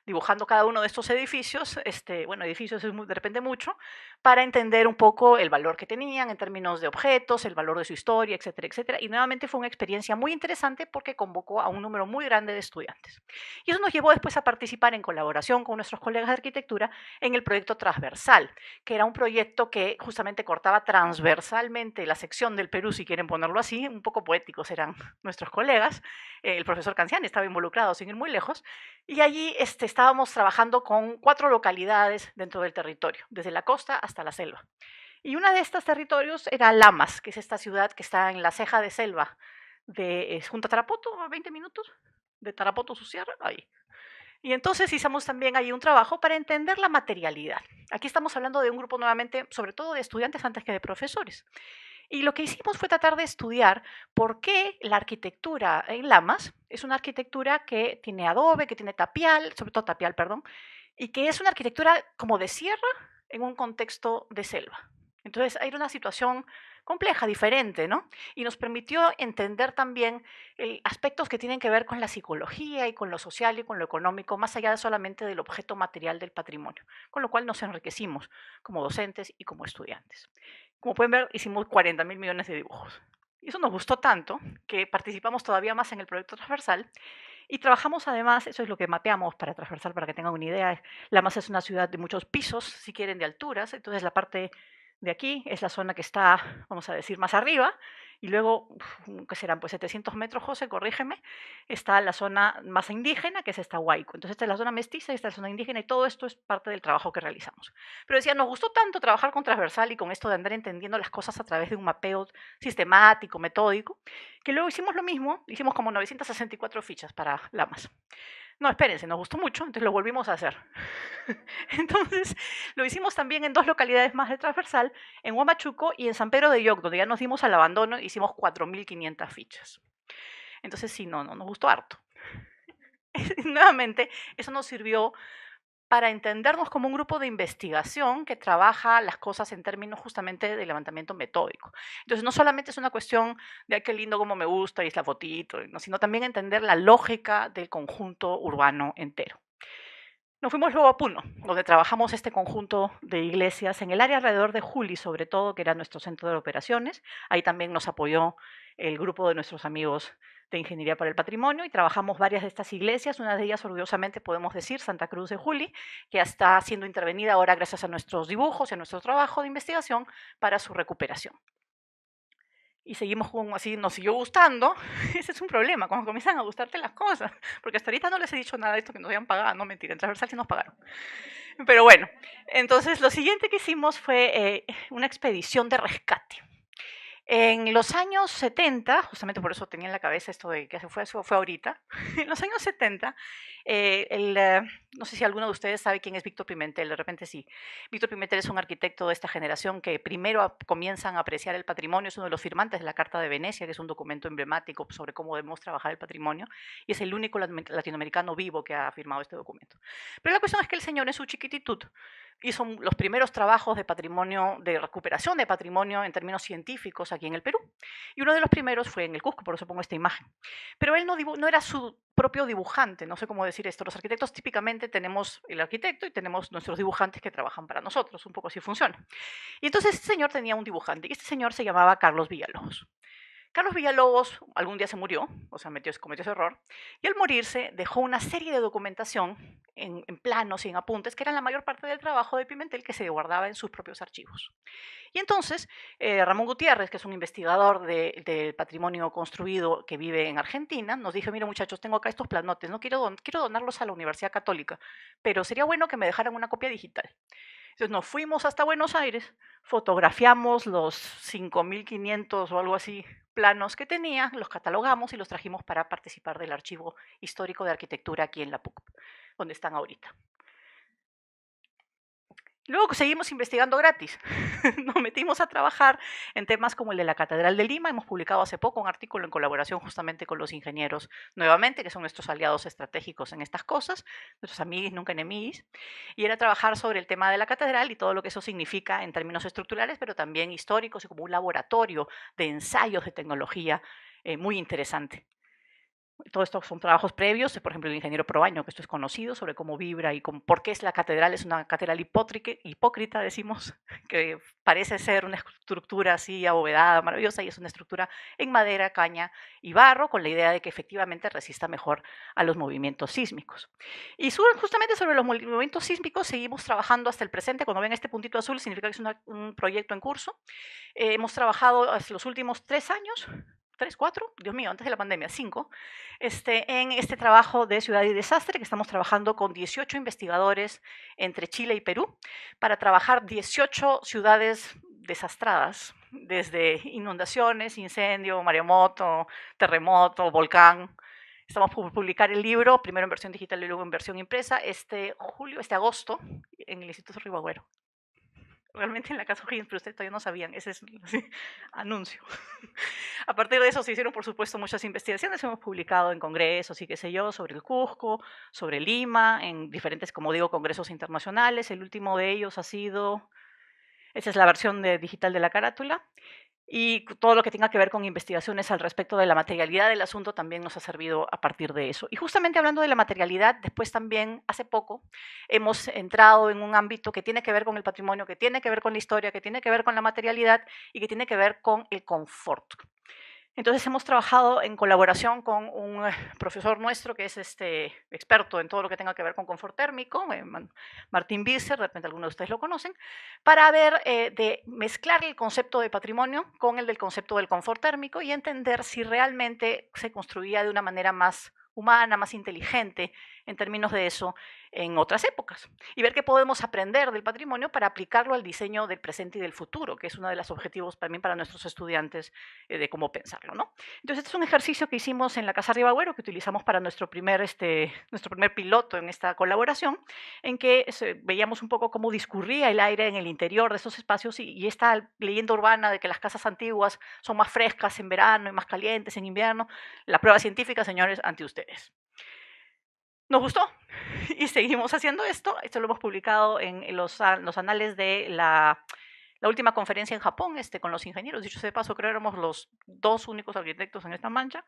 dibujando cada uno de estos edificios, edificios es de repente mucho, para entender un poco el valor que tenían en términos de objetos, el valor de su historia, etcétera, etcétera. Y nuevamente fue una experiencia muy interesante porque convocó a un número muy grande de estudiantes. Y eso nos llevó después a participar en colaboración con nuestros colegas de arquitectura en el proyecto Transversal, que era un proyecto que justamente cortaba transversalmente la sección del Perú, si quieren ponerlo así, un poco poéticos eran nuestros colegas. El profesor Canciani estaba involucrado sin ir muy lejos, y allí estábamos trabajando con 4 localidades dentro del territorio, desde la costa hasta la selva. Y una de estos territorios era Lamas, que es esta ciudad que está en la ceja de selva junto a Tarapoto, a 20 minutos de Tarapoto, su sierra, ahí. Y entonces hicimos también ahí un trabajo para entender la materialidad. Aquí estamos hablando de un grupo nuevamente, sobre todo de estudiantes antes que de profesores. Y lo que hicimos fue tratar de estudiar por qué la arquitectura en Lamas es una arquitectura que tiene adobe, que tiene tapial, sobre todo tapial, perdón, y que es una arquitectura como de sierra en un contexto de selva. Entonces hay una situación compleja, diferente, ¿no? Y nos permitió entender también aspectos que tienen que ver con la psicología y con lo social y con lo económico, más allá de solamente del objeto material del patrimonio, con lo cual nos enriquecimos como docentes y como estudiantes. Como pueden ver, hicimos 40.000 millones de dibujos. Y eso nos gustó tanto que participamos todavía más en el proyecto Transversal y trabajamos además, eso es lo que mapeamos para Transversal, para que tengan una idea. Lamas es una ciudad de muchos pisos, si quieren, de alturas, entonces la parte de aquí es la zona que está, vamos a decir, más arriba, Y luego, ¿qué serán? Pues 700 metros, José, corrígeme, está la zona más indígena, que es esta Huayco. Entonces, esta es la zona mestiza y esta es la zona indígena, y todo esto es parte del trabajo que realizamos. Pero decía, nos gustó tanto trabajar con transversal y con esto de andar entendiendo las cosas a través de un mapeo sistemático, metódico, que luego hicimos lo mismo, hicimos como 964 fichas para Lamas. No, espérense, nos gustó mucho, entonces lo volvimos a hacer. Entonces, lo hicimos también en 2 localidades más de transversal, en Huamachuco y en San Pedro de Yoc, donde ya nos dimos al abandono, hicimos 4.500 fichas. Entonces, sí, no, nos gustó harto. Nuevamente, eso nos sirvió para entendernos como un grupo de investigación que trabaja las cosas en términos justamente de levantamiento metódico. Entonces, no solamente es una cuestión de "ay, qué lindo, cómo me gusta", y es la fotito, ¿no? Sino también entender la lógica del conjunto urbano entero. Nos fuimos luego a Puno, donde trabajamos este conjunto de iglesias en el área alrededor de Juli, sobre todo, que era nuestro centro de operaciones. Ahí también nos apoyó el grupo de nuestros amigos de Ingeniería para el Patrimonio y trabajamos varias de estas iglesias. Una de ellas, orgullosamente, podemos decir, Santa Cruz de Juli, que está siendo intervenida ahora gracias a nuestros dibujos y a nuestro trabajo de investigación para su recuperación. Y seguimos con así, nos siguió gustando. Ese es un problema, cuando comienzan a gustarte las cosas, porque hasta ahorita no les he dicho nada de esto que nos habían pagado, no, mentira, en transversal sí nos pagaron. Pero bueno, entonces lo siguiente que hicimos fue una expedición de rescate. En los años 70, justamente por eso tenía en la cabeza esto de que eso fue ahorita, en los años 70, no sé si alguno de ustedes sabe quién es Víctor Pimentel, de repente sí. Víctor Pimentel es un arquitecto de esta generación que primero comienzan a apreciar el patrimonio, es uno de los firmantes de la Carta de Venecia, que es un documento emblemático sobre cómo debemos trabajar el patrimonio, y es el único latinoamericano vivo que ha firmado este documento. Pero la cuestión es que el señor en su chiquititud hizo los primeros trabajos de patrimonio, de recuperación de patrimonio en términos científicos aquí en el Perú. Y uno de los primeros fue en el Cusco, por eso pongo esta imagen. Pero él no era su propio dibujante, no sé cómo decir esto. Los arquitectos típicamente tenemos el arquitecto y tenemos nuestros dibujantes que trabajan para nosotros, un poco así funciona. Y entonces este señor tenía un dibujante y este señor se llamaba Carlos Villalobos. Carlos Villalobos algún día se murió, o sea, cometió ese error, y al morirse dejó una serie de documentación en planos y en apuntes, que eran la mayor parte del trabajo de Pimentel, que se guardaba en sus propios archivos. Y entonces Ramón Gutiérrez, que es un investigador del patrimonio construido que vive en Argentina, nos dijo, mira muchachos, tengo acá estos planotes, no quiero donarlos a la Universidad Católica, pero sería bueno que me dejaran una copia digital. Entonces nos fuimos hasta Buenos Aires, fotografiamos los 5.500 o algo así planos que tenía, los catalogamos y los trajimos para participar del Archivo Histórico de Arquitectura aquí en la PUC, donde están ahorita. Luego seguimos investigando gratis. Nos metimos a trabajar en temas como el de la Catedral de Lima. Hemos publicado hace poco un artículo en colaboración justamente con los ingenieros nuevamente, que son nuestros aliados estratégicos en estas cosas, nuestros amigos, nunca enemigos. Y era trabajar sobre el tema de la catedral y todo lo que eso significa en términos estructurales, pero también históricos y como un laboratorio de ensayos de tecnología muy interesante. Todo esto son trabajos previos, por ejemplo, el ingeniero Proaño, que esto es conocido, sobre cómo vibra y por qué es la catedral, es una catedral hipócrita, decimos, que parece ser una estructura así abovedada, maravillosa, y es una estructura en madera, caña y barro, con la idea de que efectivamente resista mejor a los movimientos sísmicos. Y justamente sobre los movimientos sísmicos seguimos trabajando hasta el presente. Cuando ven este puntito azul, significa que es un proyecto en curso. Hemos trabajado hasta los últimos 3 años, 3, 4, Dios mío, antes de la pandemia, 5, en este trabajo de ciudad y desastre, que estamos trabajando con 18 investigadores entre Chile y Perú, para trabajar 18 ciudades desastradas, desde inundaciones, incendio, maremoto, terremoto, volcán. Estamos por publicar el libro, primero en versión digital y luego en versión impresa, este agosto, en el Instituto Ribagüero. Realmente en la casa O'Higgins, pero ustedes todavía no sabían, ese es el anuncio. A partir de eso se hicieron, por supuesto, muchas investigaciones, hemos publicado en congresos y qué sé yo, sobre el Cusco, sobre Lima, en diferentes, como digo, congresos internacionales. El último de ellos ha sido, esa es la versión digital de la carátula, y todo lo que tenga que ver con investigaciones al respecto de la materialidad del asunto también nos ha servido a partir de eso. Y justamente hablando de la materialidad, después también, hace poco, hemos entrado en un ámbito que tiene que ver con el patrimonio, que tiene que ver con la historia, que tiene que ver con la materialidad y que tiene que ver con el confort. Entonces hemos trabajado en colaboración con un profesor nuestro que es experto en todo lo que tenga que ver con confort térmico, Martín Visser, de repente algunos de ustedes lo conocen, para ver de mezclar el concepto de patrimonio con el del concepto del confort térmico y entender si realmente se construía de una manera más humana, más inteligente en términos de eso en otras épocas y ver qué podemos aprender del patrimonio para aplicarlo al diseño del presente y del futuro, que es uno de los objetivos también para nuestros estudiantes de cómo pensarlo, ¿no? Entonces, este es un ejercicio que hicimos en la Casa Ribagüero, que utilizamos para nuestro primer piloto en esta colaboración, en que veíamos un poco cómo discurría el aire en el interior de esos espacios y esta leyenda urbana de que las casas antiguas son más frescas en verano y más calientes en invierno. La prueba científica, señores, ante ustedes. Nos gustó y seguimos haciendo esto. Esto lo hemos publicado en los anales de la última conferencia en Japón con los ingenieros. Dicho sea de paso, creo que éramos los 2 únicos arquitectos en esta mancha.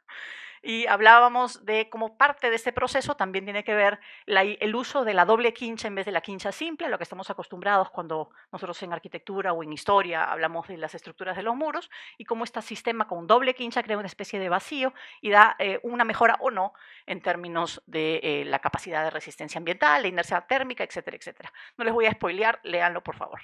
Y hablábamos de cómo parte de este proceso también tiene que ver el uso de la doble quincha en vez de la quincha simple, a lo que estamos acostumbrados cuando nosotros en arquitectura o en historia hablamos de las estructuras de los muros, y cómo este sistema con doble quincha crea una especie de vacío y da una mejora o no en términos de la capacidad de resistencia ambiental, de inercia térmica, etcétera, etcétera. No les voy a spoilear, léanlo por favor.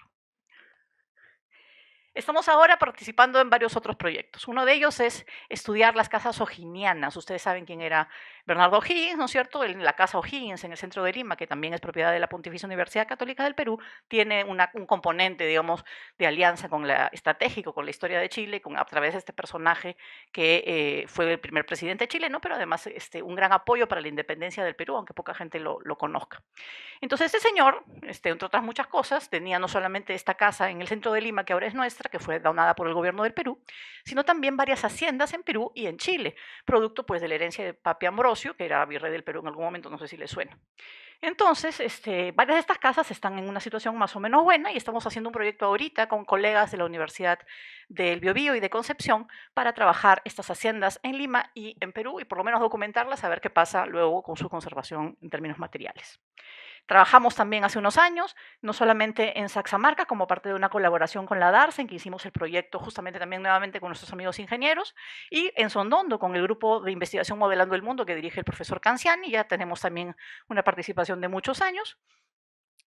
Estamos ahora participando en varios otros proyectos. Uno de ellos es estudiar las casas o'higginianas. Ustedes saben quién era Bernardo O'Higgins, ¿no es cierto? La casa O'Higgins en el centro de Lima, que también es propiedad de la Pontificia Universidad Católica del Perú, tiene un componente, digamos, de alianza estratégico con la historia de Chile, a través de este personaje que fue el primer presidente chileno, pero además un gran apoyo para la independencia del Perú, aunque poca gente lo conozca. Entonces, este señor, entre otras muchas cosas, tenía no solamente esta casa en el centro de Lima, que ahora es nuestra, que fue donada por el gobierno del Perú, sino también varias haciendas en Perú y en Chile, producto pues de la herencia de Papi Ambrosio, que era virrey del Perú en algún momento, no sé si les suena. Entonces, varias de estas casas están en una situación más o menos buena y estamos haciendo un proyecto ahorita con colegas de la Universidad del Biobío y de Concepción para trabajar estas haciendas en Lima y en Perú y por lo menos documentarlas, a ver qué pasa luego con su conservación en términos materiales. Trabajamos también hace unos años, no solamente en Saxamarca, como parte de una colaboración con la DARSE, en que hicimos el proyecto justamente también nuevamente con nuestros amigos ingenieros, y en Sondondo, con el grupo de investigación Modelando el Mundo que dirige el profesor Canciani, ya tenemos también una participación de muchos años,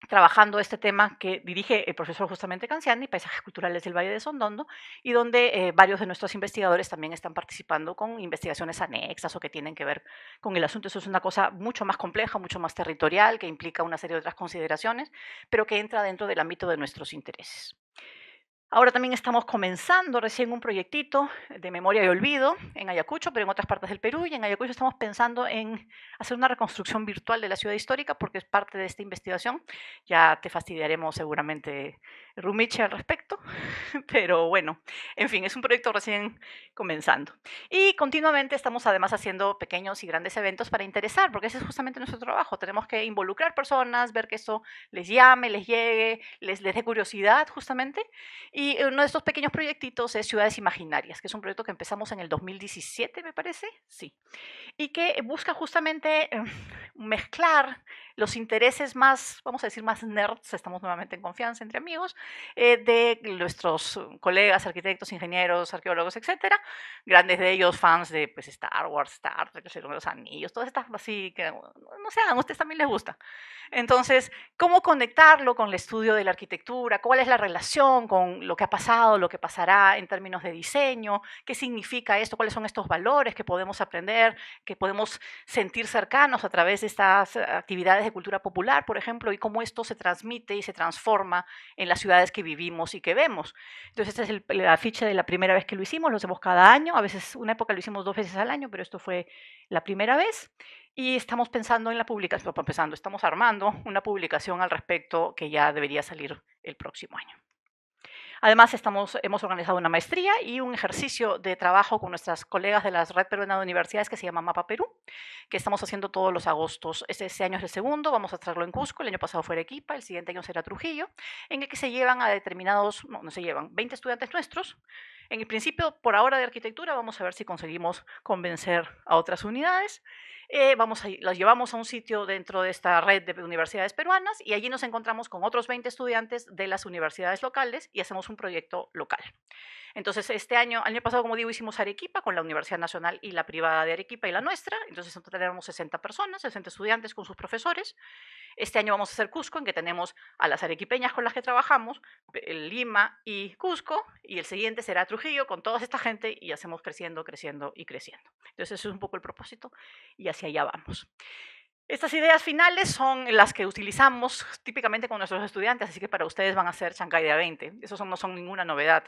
trabajando este tema que dirige el profesor justamente Canciani, Paisajes Culturales del Valle de Sondondo, y donde varios de nuestros investigadores también están participando con investigaciones anexas o que tienen que ver con el asunto. Eso es una cosa mucho más compleja, mucho más territorial, que implica una serie de otras consideraciones, pero que entra dentro del ámbito de nuestros intereses. Ahora también estamos comenzando recién un proyectito de memoria y olvido en Ayacucho, pero en otras partes del Perú, y en Ayacucho estamos pensando en hacer una reconstrucción virtual de la ciudad histórica porque es parte de esta investigación. Ya te fastidiaremos seguramente, Rumiche, al respecto, pero bueno, en fin, es un proyecto recién comenzando. Y continuamente estamos además haciendo pequeños y grandes eventos para interesar, porque ese es justamente nuestro trabajo. Tenemos que involucrar personas, ver que eso les llame, les llegue, les dé curiosidad justamente. Y uno de estos pequeños proyectitos es Ciudades Imaginarias, que es un proyecto que empezamos en el 2017, me parece, sí, y que busca justamente mezclar los intereses más, vamos a decir, más nerds, estamos nuevamente en confianza entre amigos, de nuestros colegas, arquitectos, ingenieros, arqueólogos, etcétera, grandes de ellos fans de pues, Star Wars, Star Trek, los Anillos, todas estas así que, no sé, a ustedes también les gusta. Entonces, ¿cómo conectarlo con el estudio de la arquitectura? ¿Cuál es la relación con lo que ha pasado, lo que pasará en términos de diseño? ¿Qué significa esto? ¿Cuáles son estos valores que podemos aprender, que podemos sentir cercanos a través de estas actividades de cultura popular, por ejemplo, y cómo esto se transmite y se transforma en las ciudades que vivimos y que vemos? Entonces, este es el afiche de la primera vez que lo hacemos cada año, a veces una época lo hicimos 2 veces al año, pero esto fue la primera vez. Y estamos pensando en la publicación, estamos armando una publicación al respecto que ya debería salir el próximo año. Además, hemos organizado una maestría y un ejercicio de trabajo con nuestras colegas de la Red Peruana de Universidades que se llama Mapa Perú, que estamos haciendo todos los agostos. Este año es el segundo, vamos a hacerlo en Cusco, el año pasado fue Arequipa, el siguiente año será Trujillo, en el que se llevan a determinados, no se llevan, 20 estudiantes nuestros. En el principio, por ahora de arquitectura, vamos a ver si conseguimos convencer a otras unidades. Los llevamos a un sitio dentro de esta red de universidades peruanas y allí nos encontramos con otros 20 estudiantes de las universidades locales y hacemos un proyecto local. Entonces, este año, año pasado, como digo, hicimos Arequipa con la Universidad Nacional y la privada de Arequipa y la nuestra. Entonces, en total éramos 60 personas, 60 estudiantes con sus profesores. Este año vamos a hacer Cusco, en que tenemos a las arequipeñas con las que trabajamos, Lima y Cusco, y el siguiente será Trujillo con toda esta gente y hacemos creciendo, creciendo y creciendo. Entonces, eso es un poco el propósito y hacia allá vamos. Estas ideas finales son las que utilizamos típicamente con nuestros estudiantes, así que para ustedes van a ser Chancay de A20. Eso no son ninguna novedad.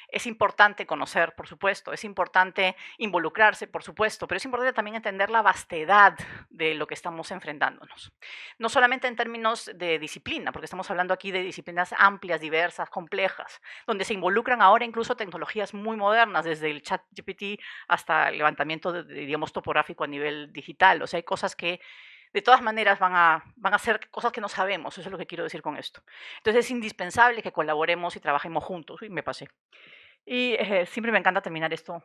Es importante conocer, por supuesto, es importante involucrarse, por supuesto, pero es importante también entender la vastedad de lo que estamos enfrentándonos. No solamente en términos de disciplina, porque estamos hablando aquí de disciplinas amplias, diversas, complejas, donde se involucran ahora incluso tecnologías muy modernas, desde el chat GPT hasta el levantamiento, digamos, topográfico a nivel digital. O sea, hay cosas que de todas maneras van a ser cosas que no sabemos, eso es lo que quiero decir con esto. Entonces es indispensable que colaboremos y trabajemos juntos. Uy, me pasé. Y siempre me encanta terminar esto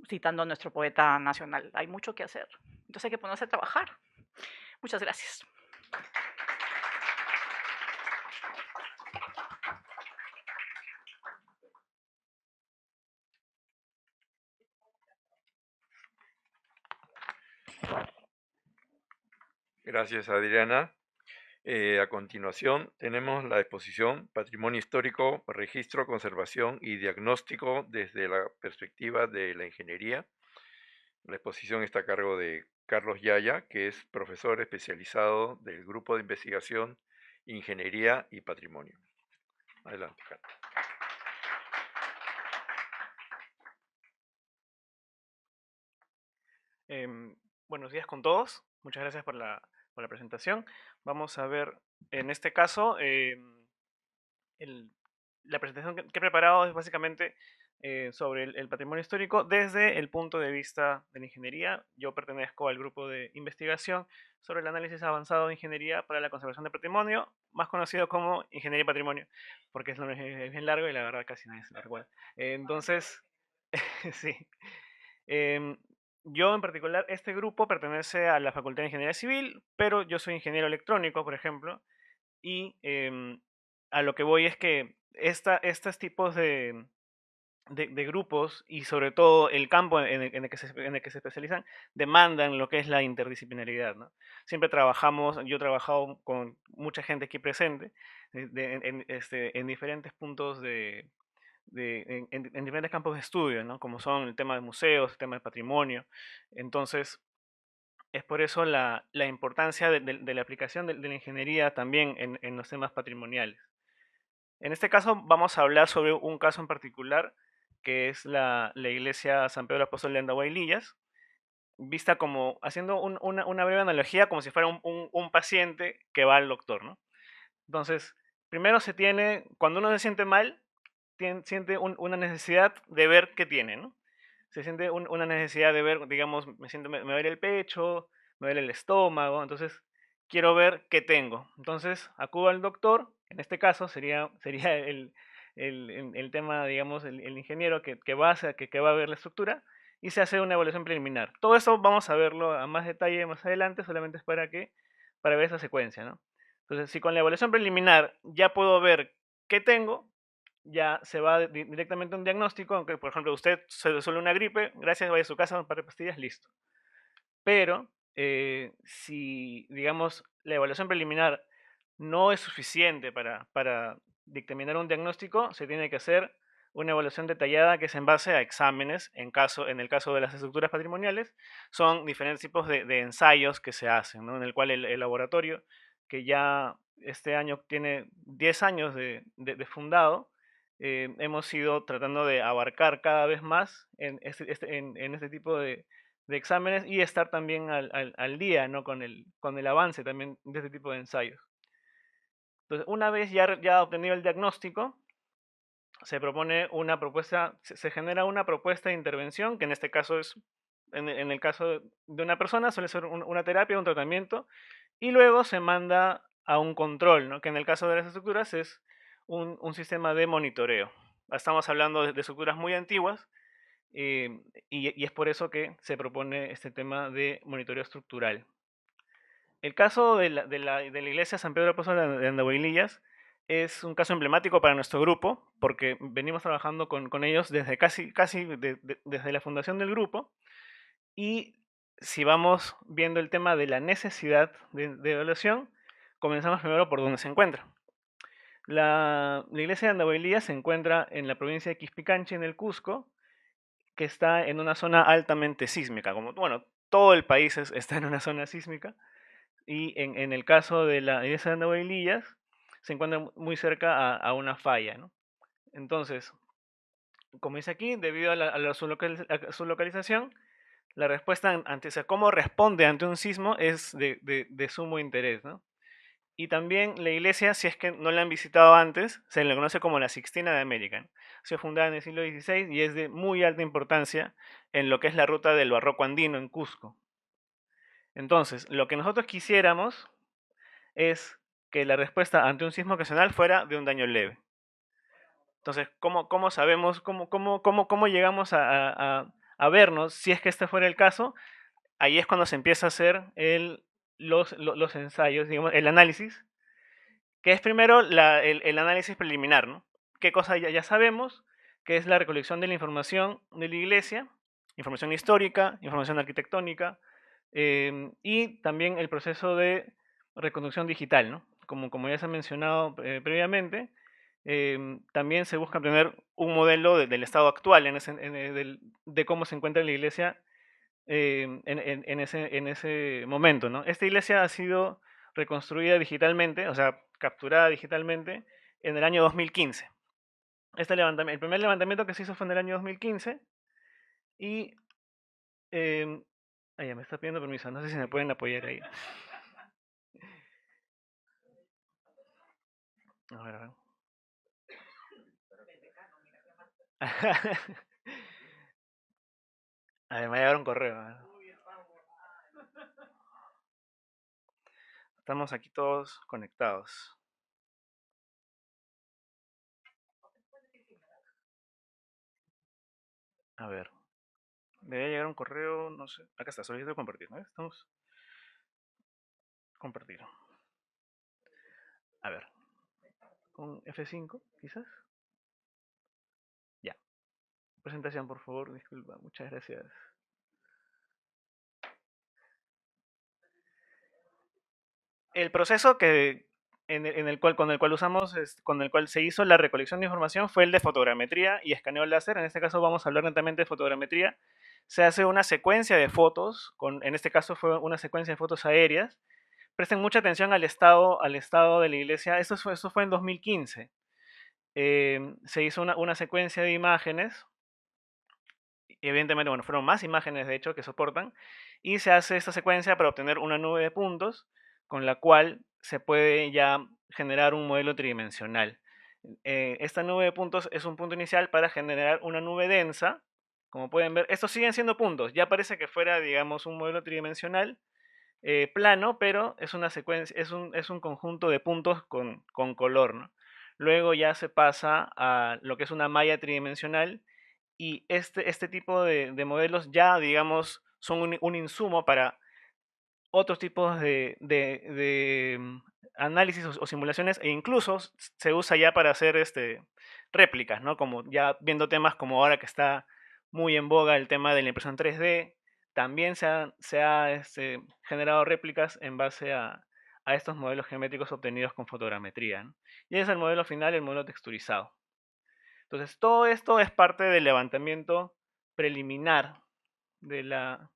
citando a nuestro poeta nacional. Hay mucho que hacer, entonces hay que ponerse a trabajar. Muchas gracias. Gracias, Adriana. A continuación tenemos la exposición Patrimonio Histórico, Registro, Conservación y Diagnóstico desde la perspectiva de la ingeniería. La exposición está a cargo de Carlos Yaya, que es profesor especializado del Grupo de Investigación Ingeniería y Patrimonio. Adelante, Carlos. Buenos días con todos. Muchas gracias por la presentación. Vamos a ver, en este caso, la presentación que he preparado es básicamente sobre el patrimonio histórico desde el punto de vista de la ingeniería. Yo pertenezco al grupo de investigación sobre el análisis avanzado de ingeniería para la conservación del patrimonio, más conocido como ingeniería y patrimonio, porque es bien largo y la verdad casi nadie se lo recuerda. Entonces, sí. Yo en particular, este grupo pertenece a la Facultad de Ingeniería Civil, pero yo soy ingeniero electrónico, por ejemplo, y a lo que voy es que estos tipos de grupos y sobre todo el campo en el que se especializan demandan lo que es la interdisciplinaridad, ¿no? Siempre yo he trabajado con mucha gente aquí presente en diferentes puntos en diferentes campos de estudio, ¿no? Como son el tema de museos, el tema de patrimonio. Entonces, es por eso la importancia de la aplicación de la ingeniería también en los temas patrimoniales. En este caso vamos a hablar sobre un caso en particular, que es la iglesia San Pedro Apóstol de Andahuaylillas, vista como, haciendo una breve analogía, como si fuera un paciente que va al doctor, ¿no? Entonces, primero cuando uno se siente mal, siente una necesidad de ver qué tiene, ¿no? Se siente una necesidad de ver, digamos, me duele el pecho, me duele el estómago, entonces quiero ver qué tengo. Entonces acudo al doctor, en este caso sería el tema, digamos, el ingeniero que va a ver la estructura y se hace una evaluación preliminar. Todo eso vamos a verlo a más detalle más adelante, solamente es para ver esa secuencia, ¿no? Entonces, si con la evaluación preliminar ya puedo ver qué tengo, ya se va directamente a un diagnóstico, aunque por ejemplo usted se resuelve una gripe, gracias, vaya a su casa, un par de pastillas, listo. Pero si, digamos, la evaluación preliminar no es suficiente para dictaminar un diagnóstico, se tiene que hacer una evaluación detallada que es en base a exámenes, en el caso de las estructuras patrimoniales, son diferentes tipos de ensayos que se hacen, ¿no? En el cual el laboratorio, que ya este año tiene 10 años de fundado, hemos ido tratando de abarcar cada vez más en este tipo de exámenes y estar también al día, ¿no? con el avance también de este tipo de ensayos. Entonces, una vez ya obtenido el diagnóstico, se propone una propuesta, se genera una propuesta de intervención, que en este caso en el caso de una persona, suele ser una terapia, un tratamiento, y luego se manda a un control, ¿no? Que en el caso de las estructuras es un sistema de monitoreo. Estamos hablando de estructuras muy antiguas, y es por eso que se propone este tema de monitoreo estructural. El caso de la iglesia San Pedro Apóstol de Andahuaylillas es un caso emblemático para nuestro grupo, porque venimos trabajando con ellos desde desde la fundación del grupo, y si vamos viendo el tema de la necesidad de evaluación, comenzamos primero por donde se encuentra. La iglesia de Andahuaylilla se encuentra en la provincia de Quispicanchi, en el Cusco, que está en una zona altamente sísmica. Como, bueno, todo el país está en una zona sísmica. Y en el caso de la iglesia de Andahuaylillas, se encuentra muy cerca a una falla, ¿no? Entonces, como dice aquí, debido a su localización, la respuesta ante, o sea, cómo responde ante un sismo es de sumo interés, ¿no? Y también la iglesia, si es que no la han visitado antes, se le conoce como la Sixtina de América. Fue fundada en el siglo XVI y es de muy alta importancia en lo que es la ruta del barroco andino en Cusco. Entonces, lo que nosotros quisiéramos es que la respuesta ante un sismo ocasional fuera de un daño leve. Entonces, ¿cómo sabemos, cómo llegamos a vernos si es que este fuera el caso? Ahí es cuando se empieza a hacer los ensayos, digamos, el análisis, que es primero el análisis preliminar, ¿no? ¿Qué cosa ya sabemos? Que es la recolección de la información de la iglesia, información histórica, información arquitectónica, y también el proceso de reconstrucción digital, ¿no? Como ya se ha mencionado previamente, también se busca obtener un modelo del estado actual de cómo se encuentra la iglesia en ese momento, ¿no? Esta iglesia ha sido reconstruida digitalmente, o sea, capturada digitalmente en el año 2015. El primer levantamiento que se hizo fue en el año 2015 y... ya me está pidiendo permiso, no sé si me pueden apoyar ahí. A ver, a ver. A ver, me va a llegar un correo. A ver. Estamos aquí todos conectados. A ver. Debe llegar un correo, no sé. Acá está, solicitud de compartir, ¿no? Estamos. Compartir. A ver. Con F5, quizás. Ya. Presentación, por favor. Disculpa. Muchas gracias. El proceso con el cual se hizo la recolección de información fue el de fotogrametría y escaneo láser. En este caso vamos a hablar netamente de fotogrametría. Se hace una secuencia de fotos, en este caso fue una secuencia de fotos aéreas. Presten mucha atención al estado de la iglesia. Esto fue en 2015. Se hizo una secuencia de imágenes. Y evidentemente, bueno, fueron más imágenes de hecho que soportan. Y se hace esta secuencia para obtener una nube de puntos con la cual se puede ya generar un modelo tridimensional. Esta nube de puntos es un punto inicial para generar una nube densa. Como pueden ver, estos siguen siendo puntos. Ya parece que fuera, digamos, un modelo tridimensional plano, pero es una secuencia, es un conjunto de puntos con color, ¿no? Luego ya se pasa a lo que es una malla tridimensional y este tipo de modelos ya, digamos, son un insumo para otros tipos de análisis o simulaciones e incluso se usa ya para hacer réplicas, ¿no? Como ya viendo temas como ahora que está muy en boga el tema de la impresión 3D, también se ha generado réplicas en base a estos modelos geométricos obtenidos con fotogrametría, ¿no? Y es el modelo final, el modelo texturizado. Entonces, todo esto es parte del levantamiento preliminar de la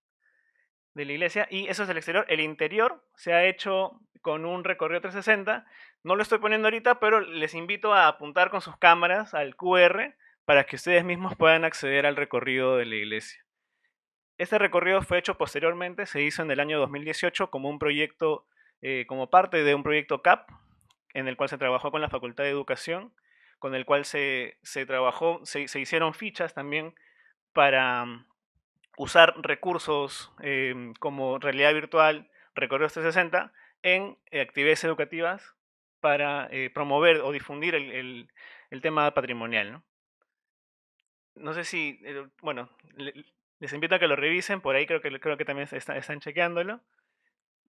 iglesia y eso es el exterior. El interior se ha hecho con un recorrido 360. No lo estoy poniendo ahorita, pero les invito a apuntar con sus cámaras al QR para que ustedes mismos puedan acceder al recorrido de la iglesia. Este recorrido fue hecho posteriormente, se hizo en el año 2018 como un proyecto, como parte de un proyecto CAP, en el cual se trabajó con la Facultad de Educación, con el cual se hicieron fichas también para usar recursos como realidad virtual, recorridos 360, en actividades educativas para promover o difundir el tema patrimonial, ¿no? No sé si, bueno, les invito a que lo revisen, por ahí creo que también están chequeándolo.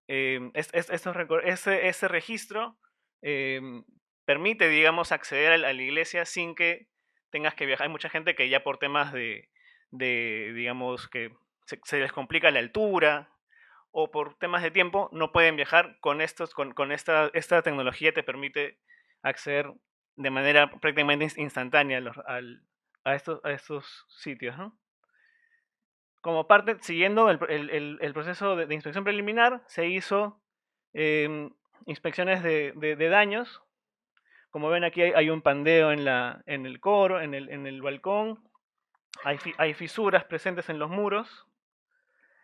Este registro permite, digamos, acceder a la iglesia sin que tengas que viajar. Hay mucha gente que ya por temas digamos, que se les complica la altura o por temas de tiempo no pueden viajar. Con esta tecnología te permite acceder de manera prácticamente instantánea a estos sitios, ¿no? Como parte, siguiendo el proceso de inspección preliminar, se hizo inspecciones de daños. Como ven aquí hay un pandeo en el coro, en el balcón. Hay fisuras presentes en los muros.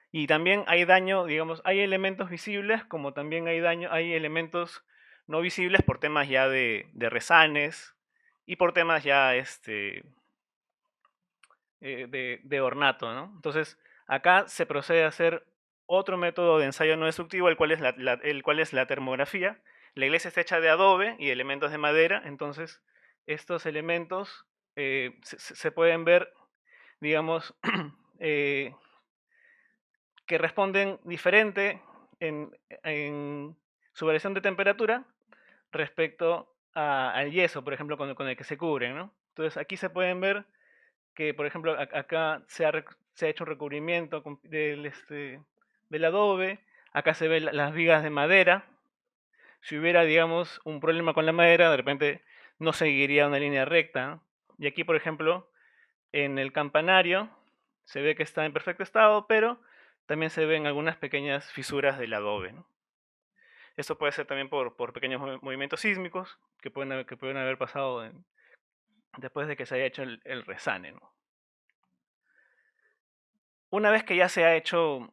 Y también hay daño, digamos, hay elementos visibles, como también hay elementos no visibles por temas ya de rezanes y por temas ya de ornato, ¿no? Entonces, acá se procede a hacer otro método de ensayo no destructivo, el cual es la termografía. La iglesia está hecha de adobe y elementos de madera, entonces estos elementos se pueden ver, digamos, que responden diferente en su variación de temperatura respecto al yeso, por ejemplo, con el que se cubren, ¿no? Entonces, aquí se pueden ver que, por ejemplo, acá se ha hecho un recubrimiento del adobe, acá se ven las vigas de madera. Si hubiera, digamos, un problema con la madera, de repente no seguiría una línea recta, ¿no? Y aquí, por ejemplo, en el campanario se ve que está en perfecto estado, pero también se ven algunas pequeñas fisuras del adobe, ¿no? Esto puede ser también por pequeños movimientos sísmicos que pueden haber pasado después de que se haya hecho el resane, ¿no? Una vez que ya se ha hecho,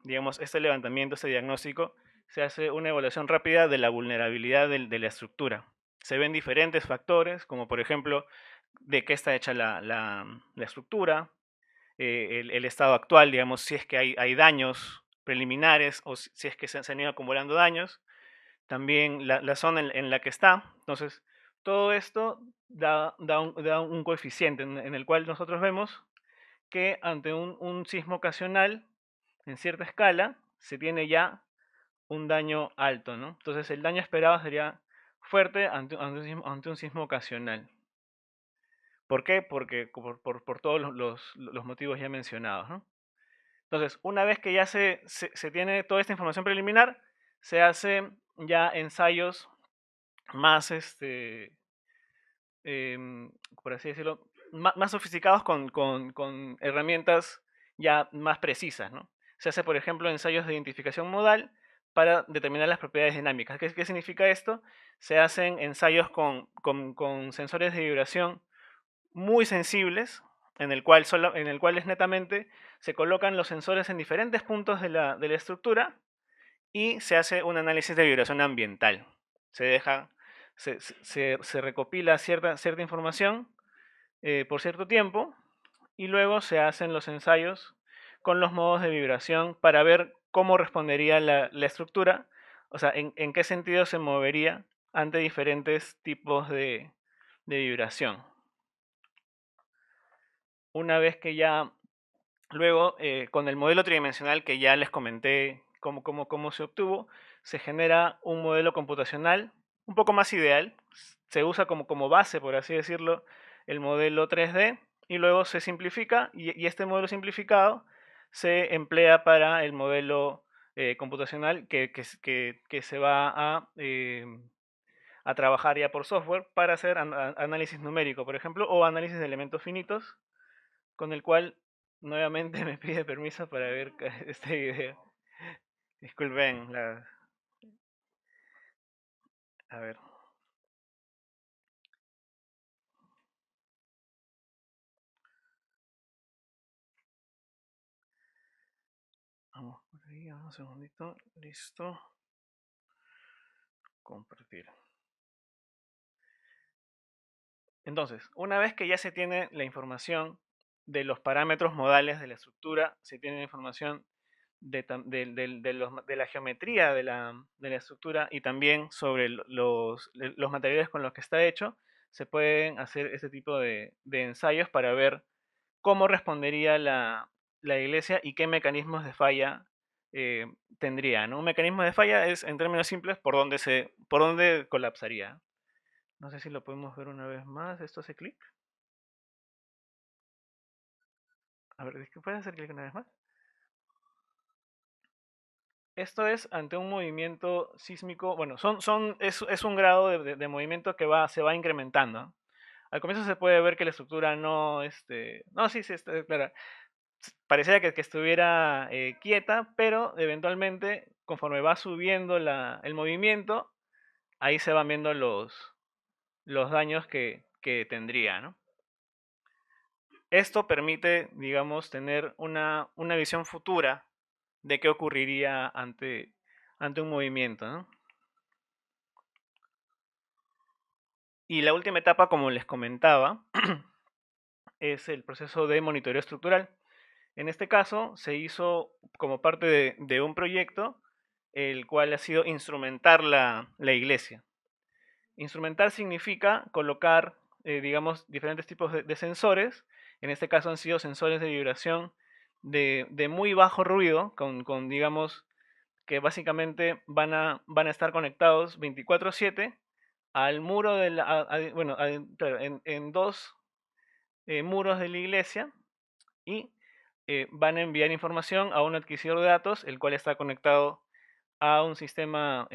digamos, este levantamiento, este diagnóstico, se hace una evaluación rápida de la vulnerabilidad de la estructura. Se ven diferentes factores, como por ejemplo, de qué está hecha la estructura, el estado actual, digamos, si es que hay daños preliminares o si es que se han ido acumulando daños, también la zona en la que está. Entonces, todo esto da un coeficiente en el cual nosotros vemos que ante un sismo ocasional, en cierta escala, se tiene ya un daño alto, ¿no? Entonces el daño esperado sería fuerte ante un sismo ocasional. ¿Por qué? Porque por todos los motivos ya mencionados, ¿no? Entonces, una vez que ya se tiene toda esta información preliminar, se hacen ya ensayos más, por así decirlo, más sofisticados con herramientas ya más precisas, ¿no? Se hace, por ejemplo, ensayos de identificación modal para determinar las propiedades dinámicas. ¿Qué significa esto? Se hacen ensayos con sensores de vibración muy sensibles, en el cual es netamente se colocan los sensores en diferentes puntos de la estructura y se hace un análisis de vibración ambiental. Se recopila cierta información por cierto tiempo y luego se hacen los ensayos con los modos de vibración para ver cómo respondería la estructura, o sea, en qué sentido se movería ante diferentes tipos de vibración. Una vez que ya, luego, con el modelo tridimensional que ya les comenté cómo se obtuvo, se genera un modelo computacional un poco más ideal. Se usa como base, por así decirlo, el modelo 3D y luego se simplifica y este modelo simplificado se emplea para el modelo computacional que se va a trabajar ya por software para hacer análisis numérico, por ejemplo, o análisis de elementos finitos, con el cual nuevamente me pide permiso para ver este video. Disculpen, a ver. Vamos por ahí, un segundito. Listo. Compartir. Entonces, una vez que ya se tiene la información de los parámetros modales de la estructura, se tiene la información de la geometría de la estructura y también sobre los materiales con los que está hecho, se pueden hacer este tipo de ensayos para ver cómo respondería la iglesia y qué mecanismos de falla tendría, ¿no? Un mecanismo de falla es, en términos simples, por dónde colapsaría. No sé si lo podemos ver una vez más. Esto hace clic. A ver, ¿puedes hacer clic una vez más? Esto es ante un movimiento sísmico. Bueno, es un grado de movimiento que se va incrementando. Al comienzo se puede ver que la estructura no, no, sí, claro, parecía que estuviera quieta, pero eventualmente, conforme va subiendo el movimiento, ahí se van viendo los daños que tendría, ¿no? Esto permite, digamos, tener una visión futura de qué ocurriría ante un movimiento, ¿no? Y la última etapa, como les comentaba, es el proceso de monitoreo estructural. En este caso, se hizo como parte de un proyecto, el cual ha sido instrumentar la iglesia. Instrumentar significa colocar, digamos, diferentes tipos de sensores. En este caso han sido sensores de vibración de muy bajo ruido, con digamos, que básicamente van a estar conectados 24/7 al muro de la, bueno, claro, en dos muros de la iglesia, y van a enviar información a un adquisidor de datos, el cual está conectado a un sistema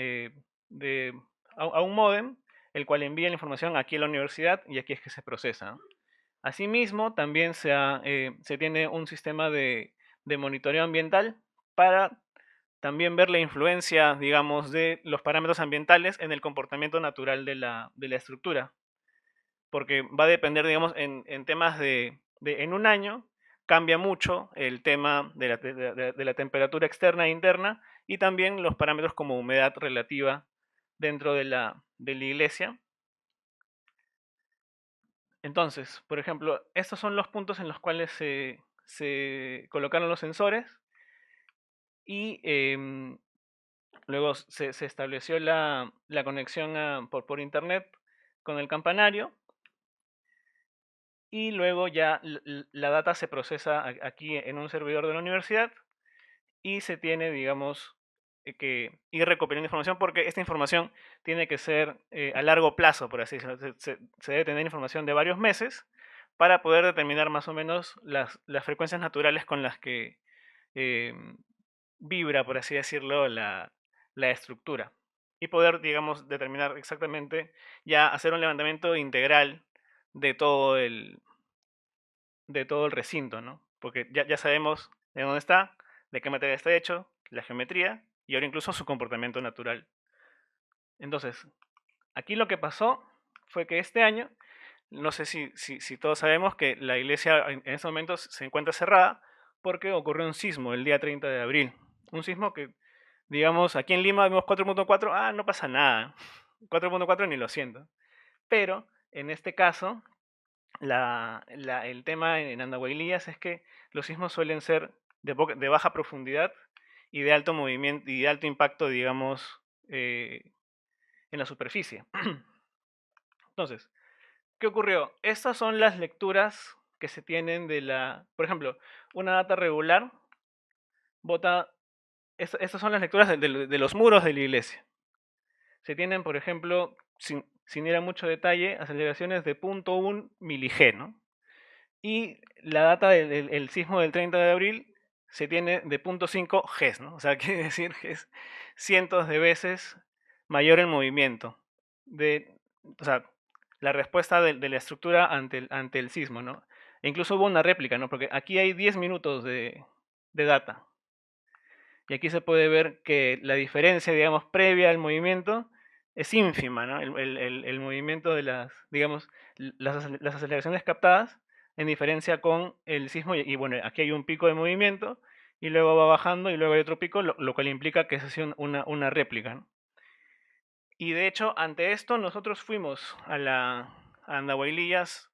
a un módem, el cual envía la información aquí a la universidad y aquí es que se procesa. Asimismo, también se tiene un sistema de monitoreo ambiental para también ver la influencia, digamos, de los parámetros ambientales en el comportamiento natural de la estructura. Porque va a depender, digamos, en temas en un año, cambia mucho el tema de la temperatura externa e interna y también los parámetros como humedad relativa dentro de la iglesia. Entonces, por ejemplo, estos son los puntos en los cuales se colocaron los sensores y luego se estableció la conexión por internet con el campanario, y luego ya la data se procesa aquí en un servidor de la universidad y se tiene, digamos, que ir recopilando información, porque esta información tiene que ser a largo plazo, por así decirlo. Se debe tener información de varios meses para poder determinar más o menos las frecuencias naturales con las que vibra, por así decirlo, la estructura. Y poder, digamos, determinar exactamente, ya hacer un levantamiento integral de todo el recinto, ¿no? Porque ya sabemos de dónde está, de qué materia está hecho, la geometría y ahora incluso su comportamiento natural. Entonces, aquí lo que pasó fue que este año, no sé si todos sabemos que la iglesia en estos momentos se encuentra cerrada porque ocurrió un sismo el día 30 de abril. Un sismo que, digamos, aquí en Lima vemos 4.4, no pasa nada. 4.4 ni lo siento. Pero en este caso, el tema en Andahuaylillas es que los sismos suelen ser de baja profundidad y de alto movimiento y de alto impacto, digamos, en la superficie. Entonces, ¿qué ocurrió? Estas son las lecturas que se tienen por ejemplo, una data regular bota. Estas son las lecturas de los muros de la iglesia. Se tienen, por ejemplo, sin ir a mucho detalle, aceleraciones de 0.1 milig, ¿no? Y la data del sismo del 30 de abril se tiene de 0.5 Gs, ¿no? O sea, quiere decir que es cientos de veces mayor el movimiento. O sea, la respuesta de la estructura ante el sismo, ¿no? E incluso hubo una réplica, ¿no? Porque aquí hay 10 minutos de data. Y aquí se puede ver que la diferencia, digamos, previa al movimiento es ínfima, ¿no? El movimiento de digamos, las aceleraciones captadas en diferencia con el sismo. Y bueno, aquí hay un pico de movimiento y luego va bajando y luego hay otro pico, lo cual implica que es una réplica, ¿no? Y de hecho, ante esto, nosotros fuimos a Andahuaylillas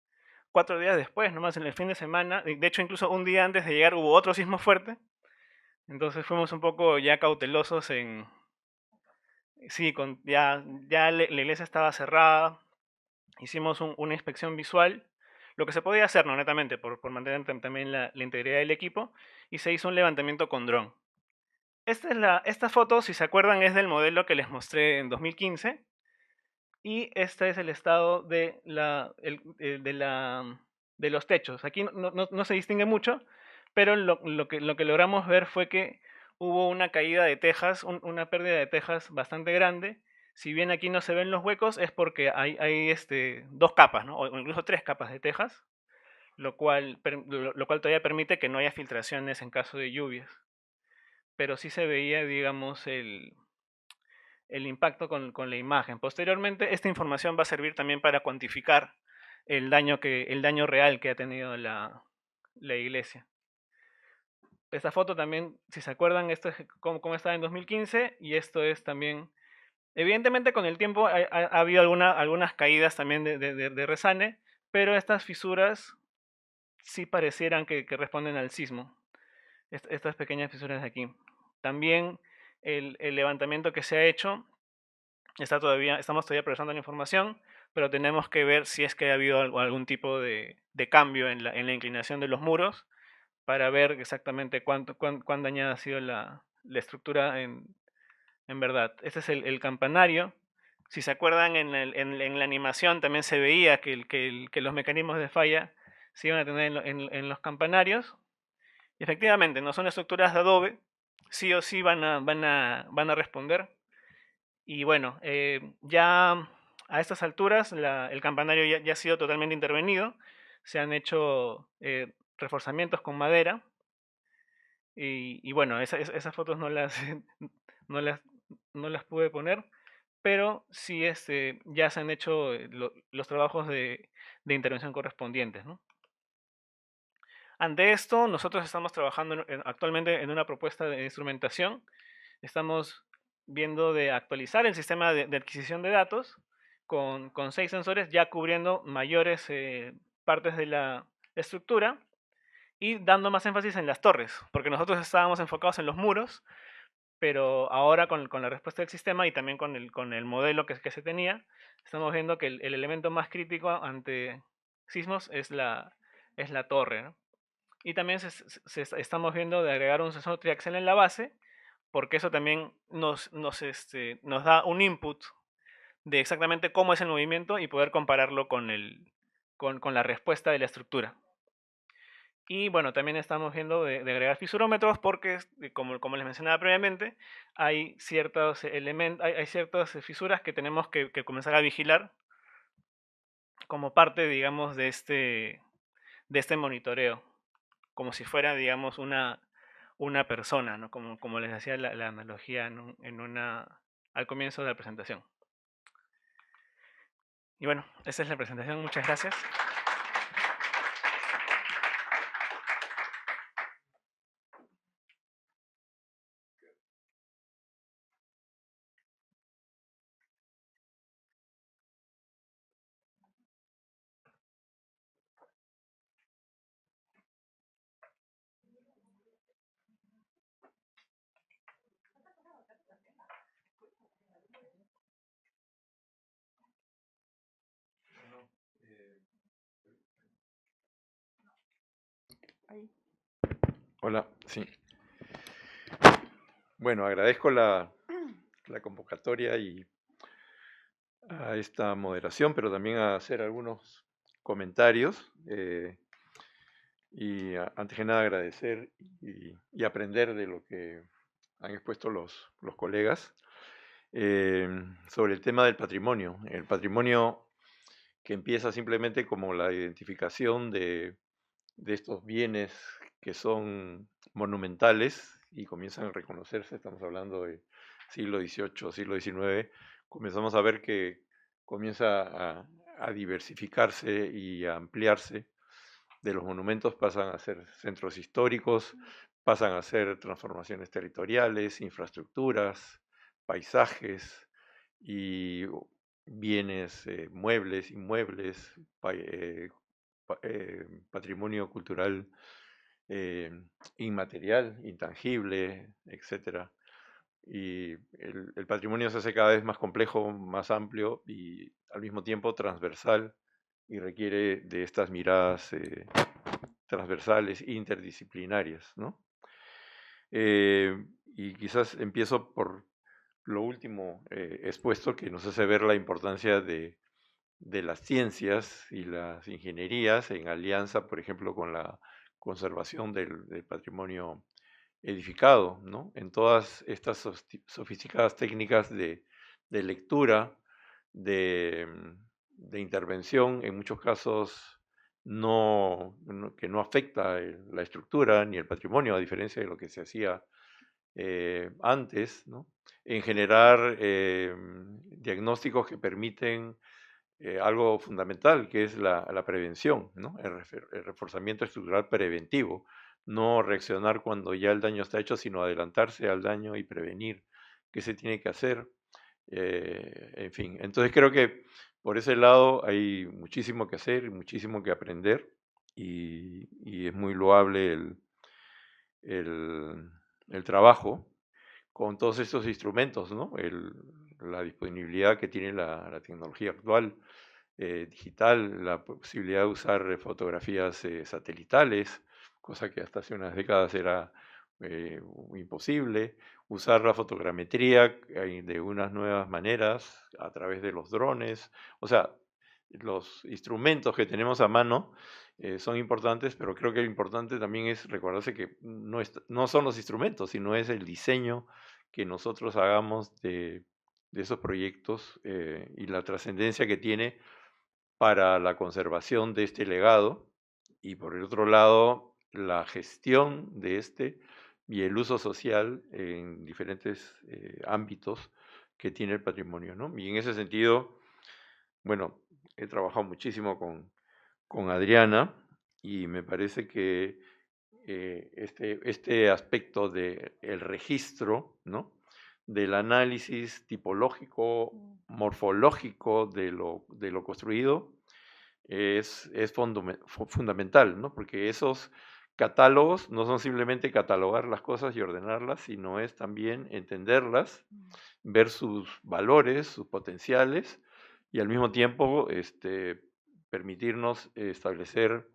4 días después, nomás en el fin de semana. De hecho, incluso un día antes de llegar hubo otro sismo fuerte. Entonces fuimos un poco ya cautelosos en. Sí, ya la iglesia estaba cerrada. Hicimos una inspección visual, lo que se podía hacer, ¿no? Netamente, por mantener también la integridad del equipo, y se hizo un levantamiento con dron. Esta foto, si se acuerdan, es del modelo que les mostré en 2015. y este es el estado de, de los techos. Aquí no se distingue mucho, pero lo que logramos ver fue que hubo una caída de tejas, una pérdida de tejas bastante grande. Si bien aquí no se ven los huecos, es porque hay dos capas, ¿no? O incluso 3 capas de tejas, lo cual todavía permite que no haya filtraciones en caso de lluvias. Pero sí se veía, digamos, el impacto con la imagen. Posteriormente, esta información va a servir también para cuantificar el daño real que ha tenido la iglesia. Esta foto también, si se acuerdan, esto es cómo estaba en 2015 y esto es también, evidentemente con el tiempo ha habido algunas caídas también de resane, pero estas fisuras sí parecieran que responden al sismo, estas pequeñas fisuras de aquí. También el levantamiento que se ha hecho, estamos todavía procesando la información, pero tenemos que ver si es que ha habido algún tipo de cambio en la inclinación de los muros, para ver exactamente cuán dañada ha sido la estructura en verdad. Este es el campanario. Si se acuerdan, en la animación también se veía que los mecanismos de falla se iban a tener en los campanarios. Y efectivamente, no son estructuras de adobe, sí o sí van a responder. Y bueno, ya a estas alturas el campanario ya ha sido totalmente intervenido. Se han hecho reforzamientos con madera. Y bueno, esas fotos no las, no las pude poner, pero sí ya se han hecho los trabajos de intervención correspondientes, ¿no? Ante esto, nosotros estamos trabajando actualmente en una propuesta de instrumentación. Estamos viendo de actualizar el sistema de adquisición de datos con 6 sensores, ya cubriendo mayores partes de la estructura y dando más énfasis en las torres, porque nosotros estábamos enfocados en los muros, pero ahora con la respuesta del sistema y también con el modelo que se tenía, estamos viendo que el elemento más crítico ante sismos es la torre, ¿no? Y también estamos viendo de agregar un sensor triaxial en la base, porque eso también nos da un input de exactamente cómo es el movimiento y poder compararlo con la respuesta de la estructura. Y bueno, también estamos viendo de agregar fisurómetros porque, como les mencionaba previamente, hay ciertos hay ciertas fisuras que tenemos que comenzar a vigilar como parte, digamos, de este monitoreo, como si fuera, digamos, una persona, ¿no? Como les decía la analogía al comienzo de la presentación. Y bueno, esa es la presentación. Muchas gracias. Hola, sí. Bueno, agradezco la convocatoria y a esta moderación, pero también a hacer algunos comentarios. Antes que nada agradecer y aprender de lo que han expuesto los colegas sobre el tema del patrimonio. El patrimonio que empieza simplemente como la identificación de estos bienes que son monumentales y comienzan a reconocerse, estamos hablando de siglo XVIII, siglo XIX, comenzamos a ver que comienza a diversificarse y a ampliarse. De los monumentos pasan a ser centros históricos, pasan a ser transformaciones territoriales, infraestructuras, paisajes y bienes muebles, inmuebles, patrimonio cultural inmaterial, intangible, etc. Y el patrimonio se hace cada vez más complejo, más amplio y al mismo tiempo transversal y requiere de estas miradas transversales, interdisciplinarias, ¿no? Y quizás empiezo por lo último expuesto, que nos hace ver la importancia de las ciencias y las ingenierías en alianza, por ejemplo, con la conservación del patrimonio edificado, ¿no? En todas estas sofisticadas técnicas de lectura, de, de intervención, en muchos casos que no afecta la estructura ni el patrimonio, a diferencia de lo que se hacía antes, ¿no? En generar diagnósticos que permiten algo fundamental, que es la prevención, ¿no? El reforzamiento estructural preventivo, no reaccionar cuando ya el daño está hecho, sino adelantarse al daño y prevenir qué se tiene que hacer. En fin, entonces creo que por ese lado hay muchísimo que hacer, muchísimo que aprender, y es muy loable el trabajo con todos estos instrumentos, ¿no? La disponibilidad que tiene la tecnología actual, digital, la posibilidad de usar fotografías satelitales, cosa que hasta hace unas décadas era imposible, usar la fotogrametría de unas nuevas maneras a través de los drones, o sea, los instrumentos que tenemos a mano son importantes, pero creo que lo importante también es recordarse que no son los instrumentos, sino es el diseño que nosotros hagamos de esos proyectos y la trascendencia que tiene para la conservación de este legado, y por el otro lado la gestión de este y el uso social en diferentes ámbitos que tiene el patrimonio, ¿no? Y en ese sentido, bueno, he trabajado muchísimo con Adriana, y me parece que este aspecto del registro, ¿no? Del análisis tipológico, morfológico de lo construido, es fundamental, ¿no? Porque esos catálogos no son simplemente catalogar las cosas y ordenarlas, sino es también entenderlas, ver sus valores, sus potenciales, y al mismo tiempo permitirnos establecer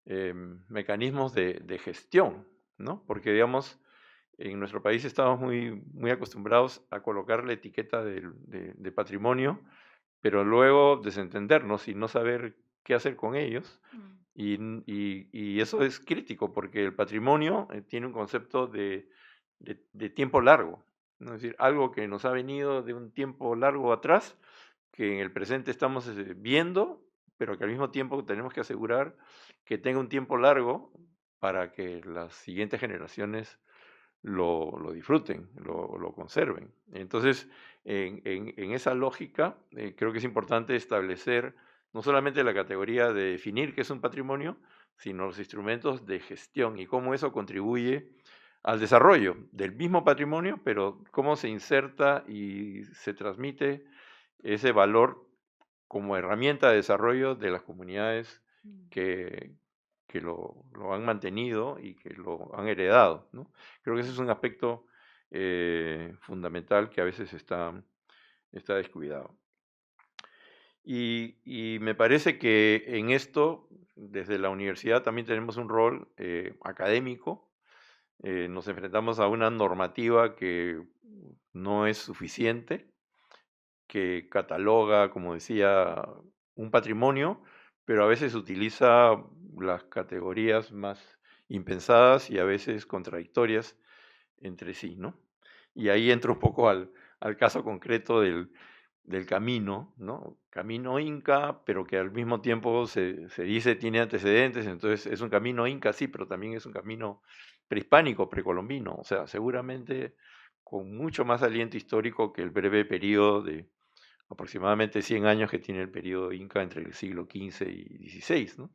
mecanismos de gestión, ¿no? Porque, digamos, en nuestro país estamos muy acostumbrados a colocar la etiqueta de patrimonio, pero luego desentendernos y no saber qué hacer con ellos. Y eso es crítico, porque el patrimonio tiene un concepto de tiempo largo, ¿no? Es decir, algo que nos ha venido de un tiempo largo atrás, que en el presente estamos viendo, pero que al mismo tiempo tenemos que asegurar que tenga un tiempo largo para que las siguientes generaciones lo disfruten, lo conserven. Entonces, en esa lógica, creo que es importante establecer no solamente la categoría de definir qué es un patrimonio, sino los instrumentos de gestión y cómo eso contribuye al desarrollo del mismo patrimonio, pero cómo se inserta y se transmite ese valor como herramienta de desarrollo de las comunidades que lo han mantenido y que lo han heredado, ¿no? Creo que ese es un aspecto fundamental que a veces está descuidado. Y me parece que en esto, desde la universidad, también tenemos un rol académico. Nos enfrentamos a una normativa que no es suficiente, que cataloga, como decía, un patrimonio, pero a veces utiliza las categorías más impensadas y a veces contradictorias entre sí, ¿no? Y ahí entro un poco al caso concreto del camino, ¿no? Camino inca, pero que al mismo tiempo se dice tiene antecedentes, entonces es un camino inca, sí, pero también es un camino prehispánico, precolombino, o sea, seguramente con mucho más aliento histórico que el breve periodo de aproximadamente 100 años que tiene el periodo inca entre el siglo XV y XVI, ¿no?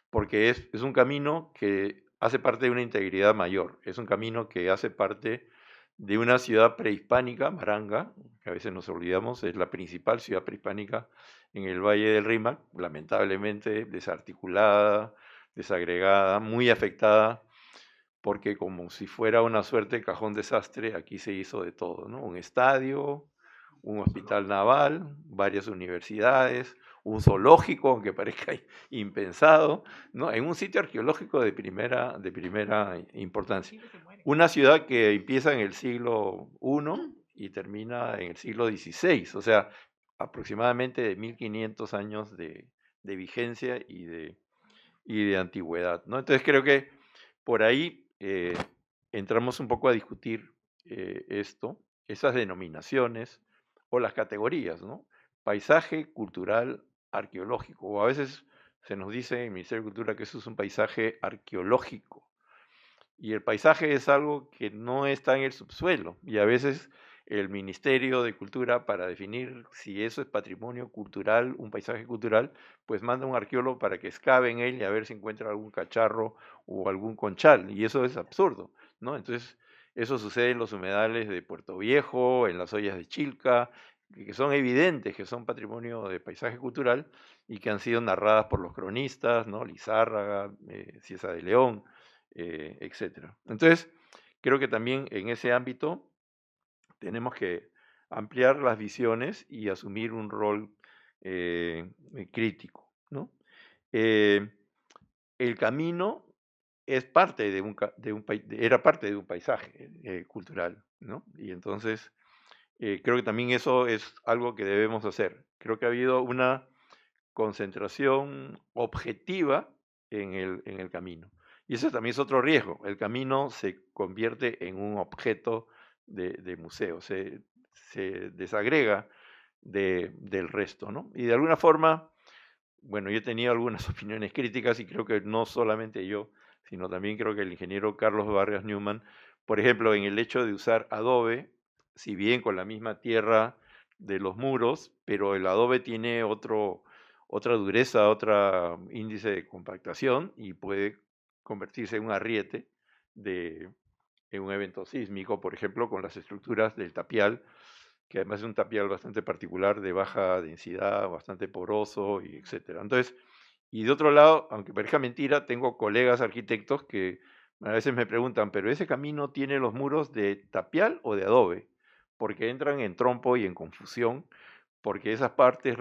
Porque es un camino que hace parte de una integridad mayor, es un camino que hace parte de una ciudad prehispánica, Maranga, que a veces nos olvidamos, es la principal ciudad prehispánica en el Valle del Rímac, lamentablemente desarticulada, desagregada, muy afectada, porque como si fuera una suerte de cajón desastre, aquí se hizo de todo, ¿no? Un estadio, un hospital naval, varias universidades, un zoológico, aunque parezca impensado, ¿no? En un sitio arqueológico de primera importancia. Una ciudad que empieza en el siglo I y termina en el siglo XVI, o sea, aproximadamente de 1500 años de vigencia y de antigüedad, ¿no? Entonces creo que por ahí entramos un poco a discutir esas denominaciones o las categorías, ¿no? Paisaje cultural arqueológico, o a veces se nos dice en el Ministerio de Cultura que eso es un paisaje arqueológico, y el paisaje es algo que no está en el subsuelo, y a veces el Ministerio de Cultura, para definir si eso es patrimonio cultural, un paisaje cultural, pues manda un arqueólogo para que excave en él y a ver si encuentra algún cacharro o algún conchal, y eso es absurdo, ¿no? Entonces, eso sucede en los humedales de Puerto Viejo, en las ollas de Chilca, que son evidentes que son patrimonio de paisaje cultural y que han sido narradas por los cronistas, ¿no? Lizárraga, Cieza de León, etcétera. Entonces, creo que también en ese ámbito tenemos que ampliar las visiones y asumir un rol crítico, ¿no? El camino es parte era parte de un paisaje cultural, ¿no? Y entonces creo que también eso es algo que debemos hacer. Creo que ha habido una concentración objetiva en el camino. Y eso también es otro riesgo. El camino se convierte en un objeto de museo, se desagrega del resto, ¿no? Y de alguna forma, bueno, yo he tenido algunas opiniones críticas y creo que no solamente yo, sino también creo que el ingeniero Carlos Vargas Newman, por ejemplo, en el hecho de usar adobe, si bien con la misma tierra de los muros, pero el adobe tiene otra dureza, otro índice de compactación y puede convertirse en un arriete en un evento sísmico, por ejemplo, con las estructuras del tapial, que además es un tapial bastante particular, de baja densidad, bastante poroso, y etcétera. Entonces, y de otro lado, aunque parezca mentira, tengo colegas arquitectos que a veces me preguntan, ¿pero ese camino tiene los muros de tapial o de adobe? Porque entran en trompo y en confusión, porque esas partes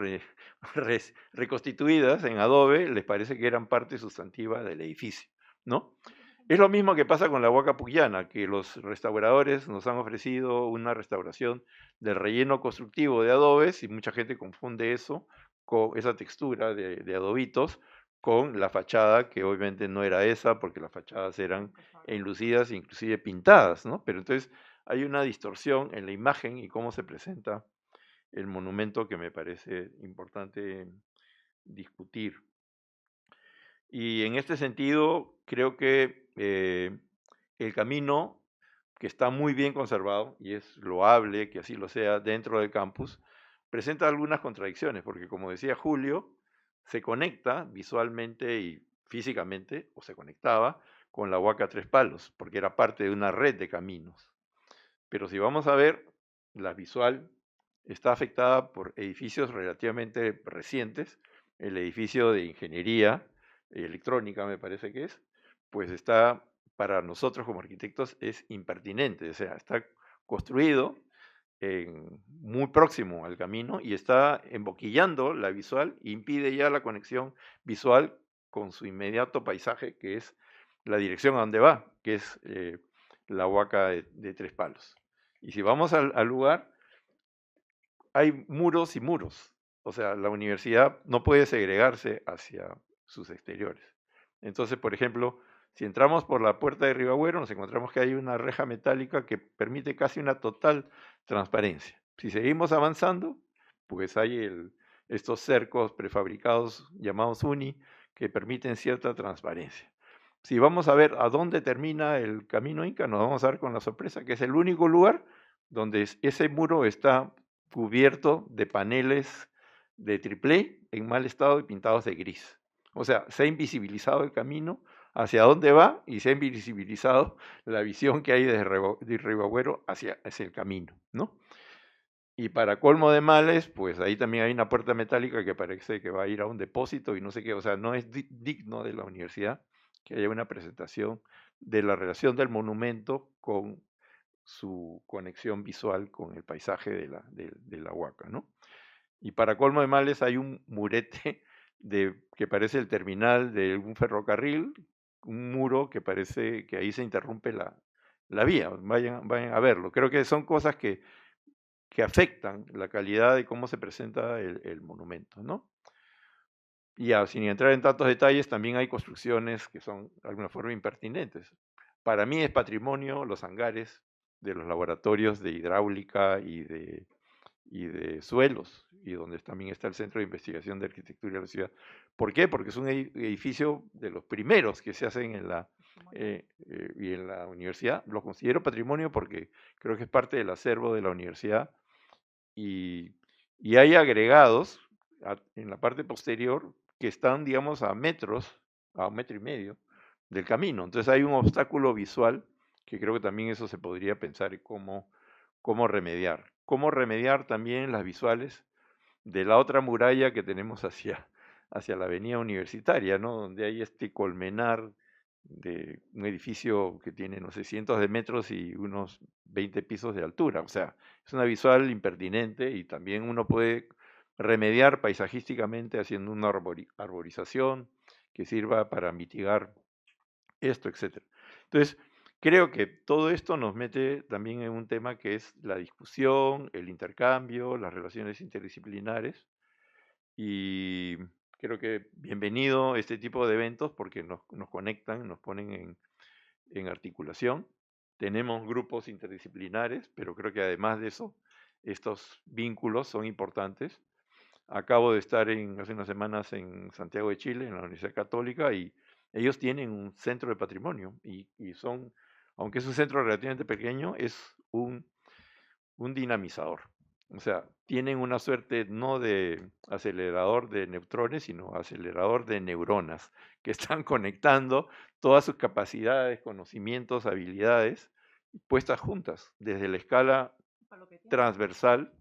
reconstituidas en adobe les parece que eran parte sustantiva del edificio, ¿no? Es lo mismo que pasa con la Huaca Pucllana, que los restauradores nos han ofrecido una restauración del relleno constructivo de adobes y mucha gente confunde eso con esa textura de adobitos con la fachada, que obviamente no era esa, porque las fachadas eran enlucidas e inclusive pintadas, ¿no? Pero entonces hay una distorsión en la imagen y cómo se presenta el monumento que me parece importante discutir. Y en este sentido, creo que el camino, que está muy bien conservado, y es loable que así lo sea dentro del campus, presenta algunas contradicciones, porque como decía Julio, se conecta visualmente y físicamente, o se conectaba, con la Huaca Tres Palos, porque era parte de una red de caminos. Pero si vamos a ver, la visual está afectada por edificios relativamente recientes. El edificio de ingeniería electrónica, me parece que es, pues está, para nosotros como arquitectos, es impertinente. O sea, está construido muy próximo al camino y está emboquillando la visual e impide ya la conexión visual con su inmediato paisaje, que es la dirección a donde va, que es la Huaca de Tres Palos. Y si vamos al lugar, hay muros y muros. O sea, la universidad no puede segregarse hacia sus exteriores. Entonces, por ejemplo, si entramos por la puerta de Ribagüero, nos encontramos que hay una reja metálica que permite casi una total transparencia. Si seguimos avanzando, pues hay estos cercos prefabricados llamados UNI que permiten cierta transparencia. Si vamos a ver a dónde termina el camino Inca, nos vamos a dar con la sorpresa que es el único lugar donde ese muro está cubierto de paneles de triplé en mal estado y pintados de gris. O sea, se ha invisibilizado el camino hacia dónde va y se ha invisibilizado la visión que hay de Ribagüero hacia el camino, ¿no? Y para colmo de males, pues ahí también hay una puerta metálica que parece que va a ir a un depósito y no sé qué, o sea, no es digno de la universidad que haya una presentación de la relación del monumento con su conexión visual con el paisaje de la Huaca, ¿no? Y para colmo de males hay un murete que parece el terminal de un ferrocarril, un muro que parece que ahí se interrumpe la vía. Vayan a verlo. Creo que son cosas que que afectan la calidad de cómo se presenta el monumento, ¿no? Y ya, sin entrar en tantos detalles, también hay construcciones que son de alguna forma impertinentes. Para mí es patrimonio los hangares de los laboratorios de hidráulica y de suelos, y donde también está el Centro de Investigación de Arquitectura de la ciudad. ¿Por qué? Porque es un edificio de los primeros que se hacen y en la universidad. Lo considero patrimonio porque creo que es parte del acervo de la universidad, y hay agregados en la parte posterior que están, digamos, a metros, a 1,5 metros del camino. Entonces hay un obstáculo visual que creo que también eso se podría pensar en cómo remediar. Cómo remediar también las visuales de la otra muralla que tenemos hacia la avenida universitaria, ¿no? Donde hay este colmenar de un edificio que tiene, no sé, cientos de metros y unos 20 pisos de altura. O sea, es una visual impertinente, y también uno puede remediar paisajísticamente haciendo una arborización que sirva para mitigar esto, etc. Entonces, creo que todo esto nos mete también en un tema que es la discusión, el intercambio, las relaciones interdisciplinares, y creo que bienvenido este tipo de eventos porque nos conectan, nos ponen en articulación. Tenemos grupos interdisciplinares, pero creo que además de eso, estos vínculos son importantes. Acabo de estar hace unas semanas en Santiago de Chile, en la Universidad Católica, y ellos tienen un centro de patrimonio, y son, aunque es un centro relativamente pequeño, es un dinamizador. O sea, tienen una suerte no de acelerador de neutrones, sino acelerador de neuronas, que están conectando todas sus capacidades, conocimientos, habilidades, puestas juntas, desde la escala transversal.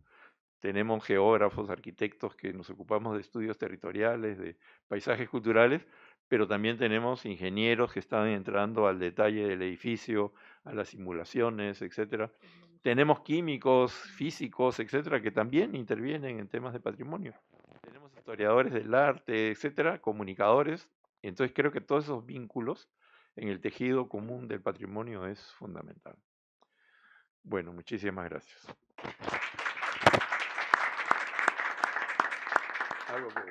Tenemos geógrafos, arquitectos que nos ocupamos de estudios territoriales, de paisajes culturales, pero también tenemos ingenieros que están entrando al detalle del edificio, a las simulaciones, etcétera. Tenemos químicos, físicos, etcétera, que también intervienen en temas de patrimonio. Tenemos historiadores del arte, etcétera, comunicadores. Entonces creo que todos esos vínculos en el tejido común del patrimonio es fundamental. Bueno, muchísimas gracias. Algo que